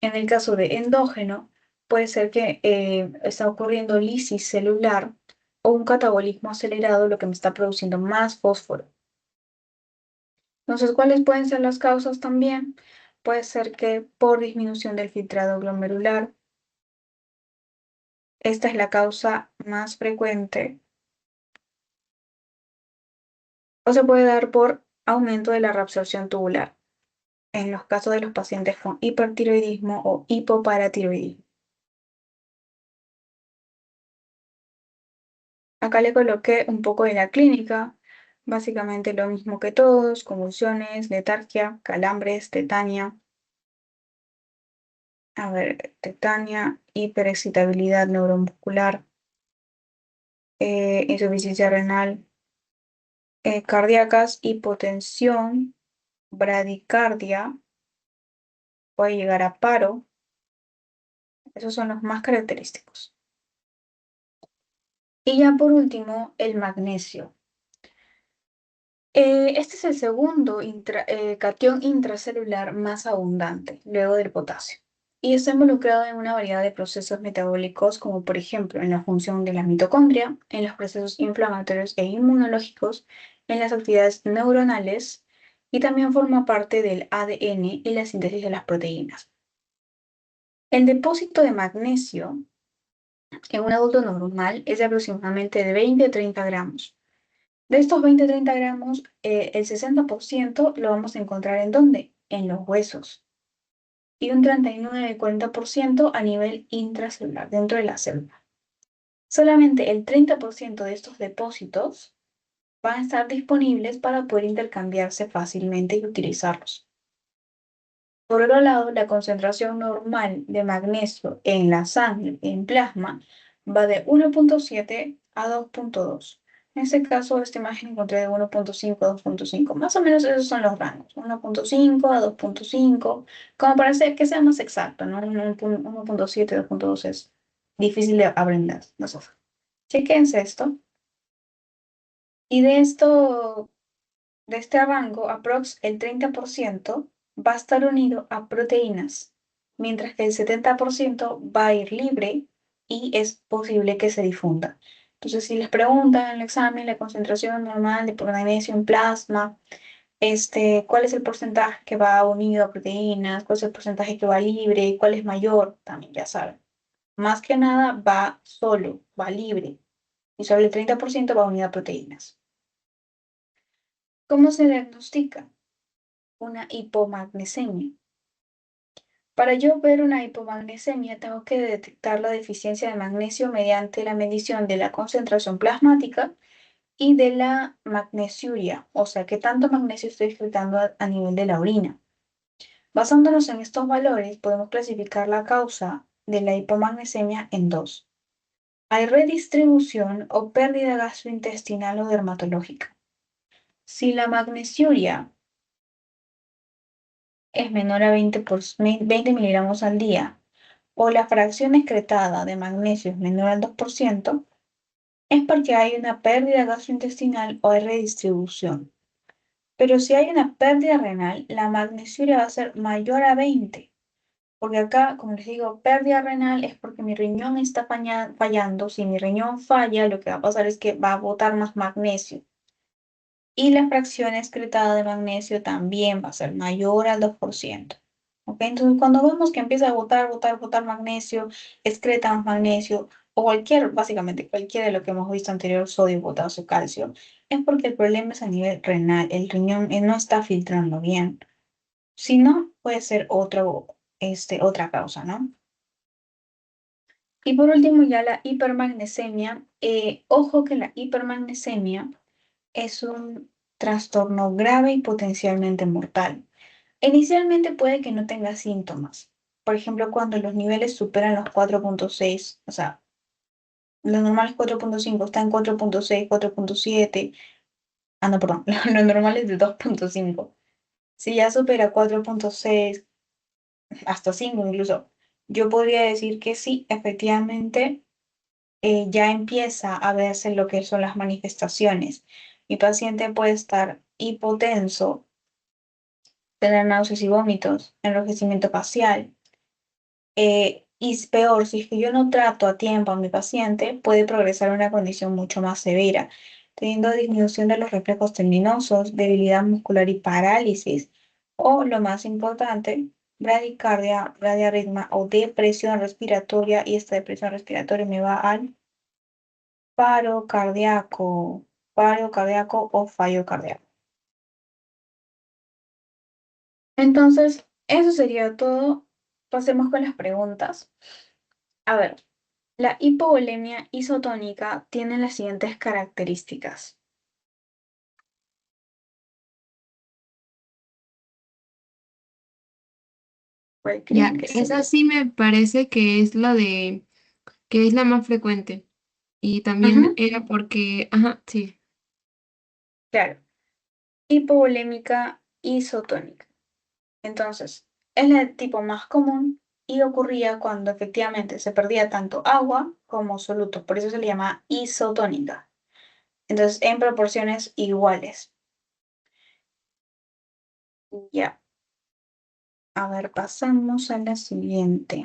En el caso de endógeno, puede ser que está ocurriendo lisis celular o un catabolismo acelerado, lo que me está produciendo más fósforo. Entonces, ¿cuáles pueden ser las causas también? Puede ser que por disminución del filtrado glomerular, esta es la causa más frecuente, o se puede dar por aumento de la reabsorción tubular, en los casos de los pacientes con hipertiroidismo o hipoparatiroidismo. Acá le coloqué un poco de la clínica, básicamente lo mismo que todos, convulsiones, letargia, calambres, tetania. A ver, tetania, hiperexcitabilidad neuromuscular, insuficiencia renal, cardíacas, hipotensión, bradicardia, puede llegar a paro. Esos son los más característicos. Y ya por último, el magnesio. Este es el segundo catión intracelular más abundante, luego del potasio, y está involucrado en una variedad de procesos metabólicos, como por ejemplo en la función de la mitocondria, en los procesos inflamatorios e inmunológicos, en las actividades neuronales, y también forma parte del ADN y la síntesis de las proteínas. El depósito de magnesio en un adulto normal es de aproximadamente de 20 a 30 gramos. De estos 20 a 30 gramos, el 60% lo vamos a encontrar ¿en dónde? En los huesos. Y un 39-40% a nivel intracelular, dentro de la célula. Solamente el 30% de estos depósitos van a estar disponibles para poder intercambiarse fácilmente y utilizarlos. Por otro lado, la concentración normal de magnesio en la sangre, en plasma, va de 1,7 a 2,2. En este caso, esta imagen encontré de 1,5 a 2,5. Más o menos esos son los rangos. 1,5 a 2,5. Como para que sea más exacto, ¿no? 1,7 a 2,2 es difícil de aprender. No sé. Chequense esto. Y de este rango, aprox el 30% va a estar unido a proteínas, mientras que el 70% va a ir libre y es posible que se difunda. Entonces, si les preguntan en el examen la concentración normal de magnesio en plasma, ¿cuál es el porcentaje que va unido a proteínas? ¿Cuál es el porcentaje que va libre? ¿Cuál es mayor? También ya saben. Más que nada va solo, va libre. Y solo el 30% va unido a proteínas. ¿Cómo se diagnostica? Una hipomagnesemia. Para yo ver una hipomagnesemia, tengo que detectar la deficiencia de magnesio mediante la medición de la concentración plasmática y de la magnesiuria, o sea, qué tanto magnesio estoy excretando a nivel de la orina. Basándonos en estos valores, podemos clasificar la causa de la hipomagnesemia en dos. Hay redistribución o pérdida gastrointestinal o dermatológica. Si la magnesiuria es menor a 20 miligramos al día, o la fracción excretada de magnesio es menor al 2%, es porque hay una pérdida gastrointestinal o hay redistribución. Pero si hay una pérdida renal, la magnesiuria va a ser mayor a 20, porque acá, como les digo, pérdida renal es porque mi riñón está fallando. Si mi riñón falla, lo que va a pasar es que va a botar más magnesio. Y la fracción excretada de magnesio también va a ser mayor al 2%. ¿Ok? Entonces, cuando vemos que empieza a botar magnesio, excreta más magnesio, o básicamente cualquiera de lo que hemos visto anterior, sodio, potasio, calcio, es porque el problema es a nivel renal. El riñón no está filtrando bien. Si no, puede ser otra causa, ¿no? Y por último, ya la hipermagnesemia. Ojo que la hipermagnesemia es un trastorno grave y potencialmente mortal. Inicialmente puede que no tenga síntomas. Por ejemplo, cuando los niveles superan los 4,6, o sea, lo normal es 4,5, está en 4,6, 4,7. Ah, no, perdón, lo normal es de 2,5. Si ya supera 4,6, hasta 5 incluso, yo podría decir que sí, efectivamente, ya empieza a verse lo que son las manifestaciones. Mi paciente puede estar hipotenso, tener náuseas y vómitos, enrojecimiento facial. Y es peor, si es que yo no trato a tiempo a mi paciente, puede progresar a una condición mucho más severa, teniendo disminución de los reflejos tendinosos, debilidad muscular y parálisis, o lo más importante, bradicardia, bradiarritmia o depresión respiratoria, y esta depresión respiratoria me va al paro cardíaco, o fallo cardíaco. Entonces, eso sería todo. Pasemos con las preguntas. A ver, la hipovolemia isotónica tiene las siguientes características. ¿Cuál Ya, creen que esa sería? sí me parece que es que es la más frecuente. Y también Ujú, era porque, ajá, sí. claro, hipovolémica isotónica. Entonces, es el tipo más común y ocurría cuando efectivamente se perdía tanto agua como solutos. Por eso se le llama isotónica. Entonces, en proporciones iguales. Ya, a ver, pasamos a la siguiente.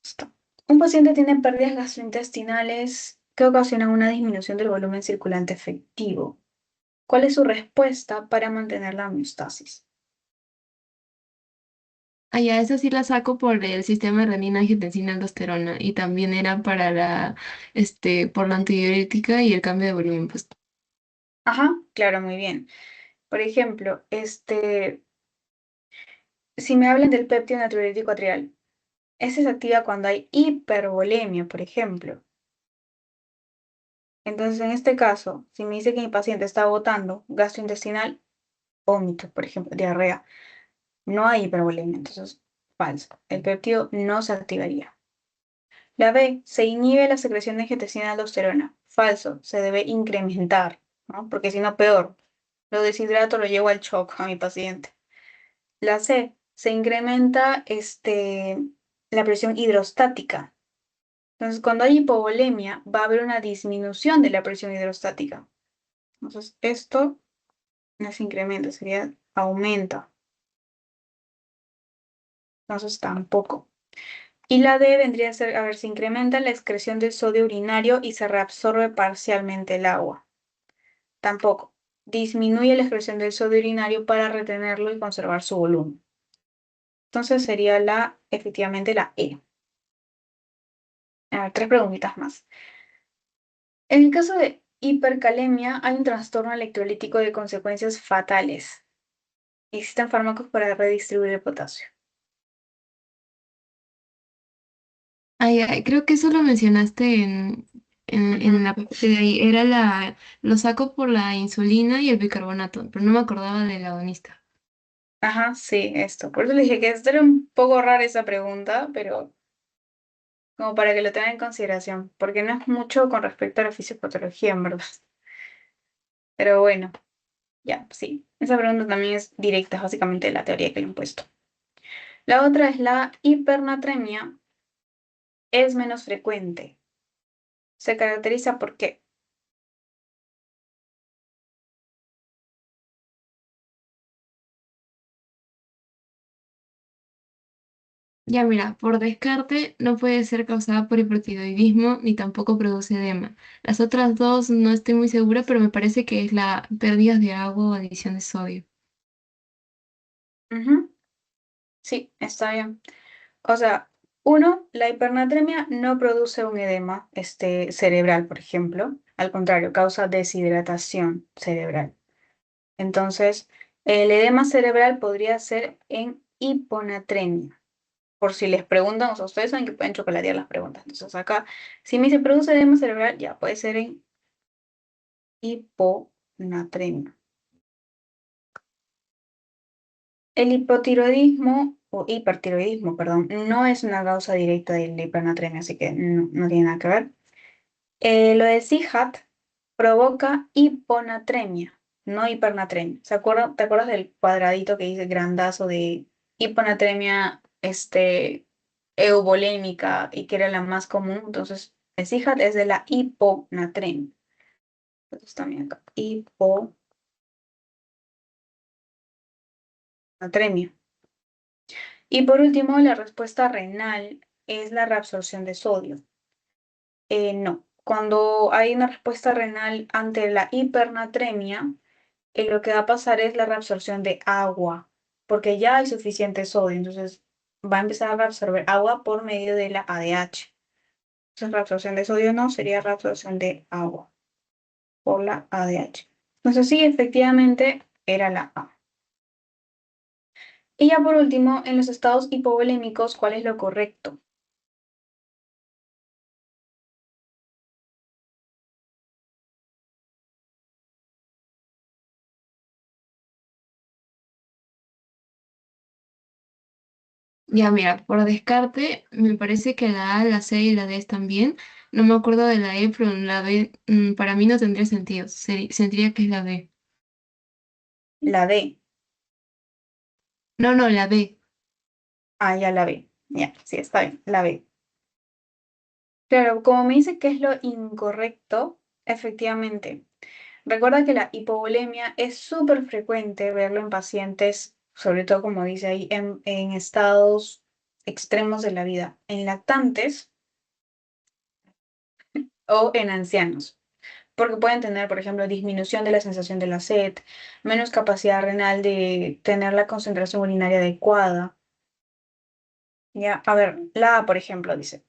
Listo. Un paciente tiene pérdidas gastrointestinales que ocasionan una disminución del volumen circulante efectivo. ¿Cuál es su respuesta para mantener la homeostasis? Ah, ya, esa sí la saco por el sistema de renina, angiotensina, aldosterona. Y también era para por la antidiurética y el cambio de volumen, pues. Ajá, claro, muy bien. Por ejemplo, si me hablan del péptido natriurético atrial, Esta se activa cuando hay hipervolemia, por ejemplo. Entonces, en este caso, si me dice que mi paciente está botando gastrointestinal, vómito, por ejemplo, diarrea, no hay hipervolemia, entonces falso. El péptido no se activaría. La B, se inhibe la secreción de angiotensina y aldosterona. Falso, se debe incrementar, ¿no? Porque si no, peor. Lo deshidrato, lo llevo al shock a mi paciente. La C, se incrementa la presión hidrostática. Entonces, cuando hay hipovolemia, va a haber una disminución de la presión hidrostática. Entonces, esto no es incremento, sería aumenta. Entonces, tampoco. Y la D vendría a ser, a ver, se incrementa la excreción del sodio urinario y se reabsorbe parcialmente el agua. Tampoco. Disminuye la excreción del sodio urinario para retenerlo y conservar su volumen. Entonces sería efectivamente la E. A ver, tres preguntitas más. En el caso de hipercalemia, hay un trastorno electrolítico de consecuencias fatales. Existen fármacos para redistribuir el potasio. Ay, ay, creo que eso lo mencionaste en Ujú. la parte de ahí. Lo saco por la insulina y el bicarbonato, pero no me acordaba del agonista. Ajá, sí, esto. Por eso le dije que esto era un poco rara esa pregunta, pero como para que lo tengan en consideración, porque no es mucho con respecto a la fisiopatología, en verdad. Pero bueno, ya, sí. Esa pregunta también es directa, básicamente, de la teoría que le han puesto. La otra es la hipernatremia, es menos frecuente. Se caracteriza por qué. Ya mira, por descarte no puede ser causada por hipertiroidismo ni tampoco produce edema. Las otras dos no estoy muy segura, pero me parece que es la pérdidas de agua o adición de sodio. Ujú, sí, está bien. O sea, uno, la hipernatremia no produce un edema cerebral, por ejemplo. Al contrario, causa deshidratación cerebral. Entonces, el edema cerebral podría ser en hiponatremia. Por si les preguntan, o sea, ustedes saben que pueden chocolatear las preguntas. Entonces, acá, si me dice produce edema cerebral, ya puede ser en hiponatremia. El hipotiroidismo, o hipertiroidismo, perdón, no es una causa directa de la hipernatremia, así que no tiene nada que ver. Lo de CIHAT provoca hiponatremia, no hipernatremia. ¿Te acuerdas del cuadradito que dice grandazo de hiponatremia, euvolémica y que era la más común? Entonces, el CIHAT es de la hiponatremia. Entonces también acá, hiponatremia. Y por último, la respuesta renal es la reabsorción de sodio. No, cuando hay una respuesta renal ante la hipernatremia, lo que va a pasar es la reabsorción de agua, porque ya hay suficiente sodio, entonces va a empezar a reabsorber agua por medio de la ADH. Entonces, reabsorción de sodio no, sería reabsorción de agua por la ADH. Entonces, sí, efectivamente era la A. Y ya por último, en los estados hipovolémicos, ¿cuál es lo correcto? Ya mira, por descarte me parece que la A, la C y la D están bien. No me acuerdo de la E, pero la B para mí no tendría sentido. Sentiría que es la B. La D. No, no, la B. Ah, ya la B. Ya, sí, está bien, la B. Claro, como me dice que es lo incorrecto, efectivamente. Recuerda que la hipovolemia es súper frecuente verlo en pacientes, sobre todo como dice ahí, en estados extremos de la vida, en lactantes o en ancianos, porque pueden tener, por ejemplo, disminución de la sensación de la sed, menos capacidad renal de tener la concentración urinaria adecuada. Ya, a ver, la A, por ejemplo, dice.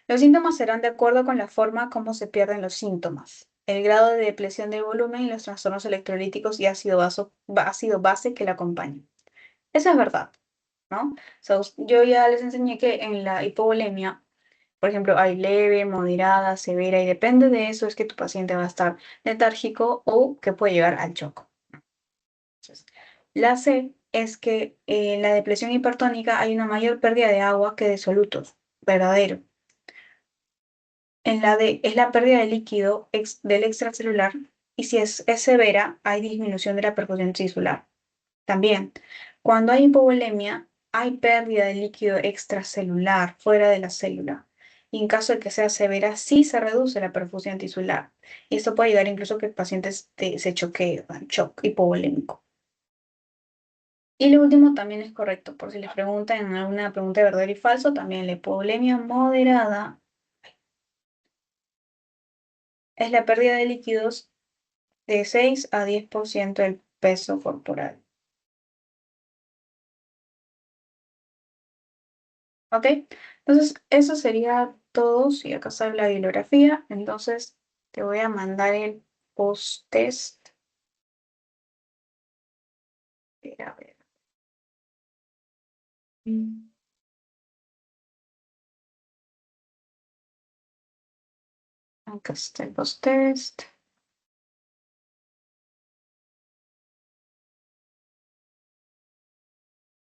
Los síntomas serán de acuerdo con la forma como se pierden los síntomas, el grado de depresión del volumen y los trastornos electrolíticos y ácido base que la acompañan. Eso es verdad. ¿no? Yo ya les enseñé que en la hipovolemia, por ejemplo, hay leve, moderada, severa, y depende de eso es que tu paciente va a estar letárgico o que puede llegar al shock. Entonces, la C es que en la depresión hipertónica hay una mayor pérdida de agua que de solutos, verdadero. En la D es la pérdida de líquido del extracelular y si es severa hay disminución de la perfusión tisular. También, cuando hay hipovolemia, hay pérdida de líquido extracelular fuera de la célula. Y en caso de que sea severa, sí se reduce la perfusión tisular. Y esto puede llegar incluso a que el paciente se choquee, shock hipovolémico. Y lo último también es correcto, por si les preguntan en alguna pregunta de verdadero y falso, también la hipovolemia moderada es la pérdida de líquidos de 6 a 10% del peso corporal. ¿Ok? Entonces, eso sería todo. Si acá sale la bibliografía, entonces te voy a mandar el post-test. A ver. Mm, Acá está el post-test.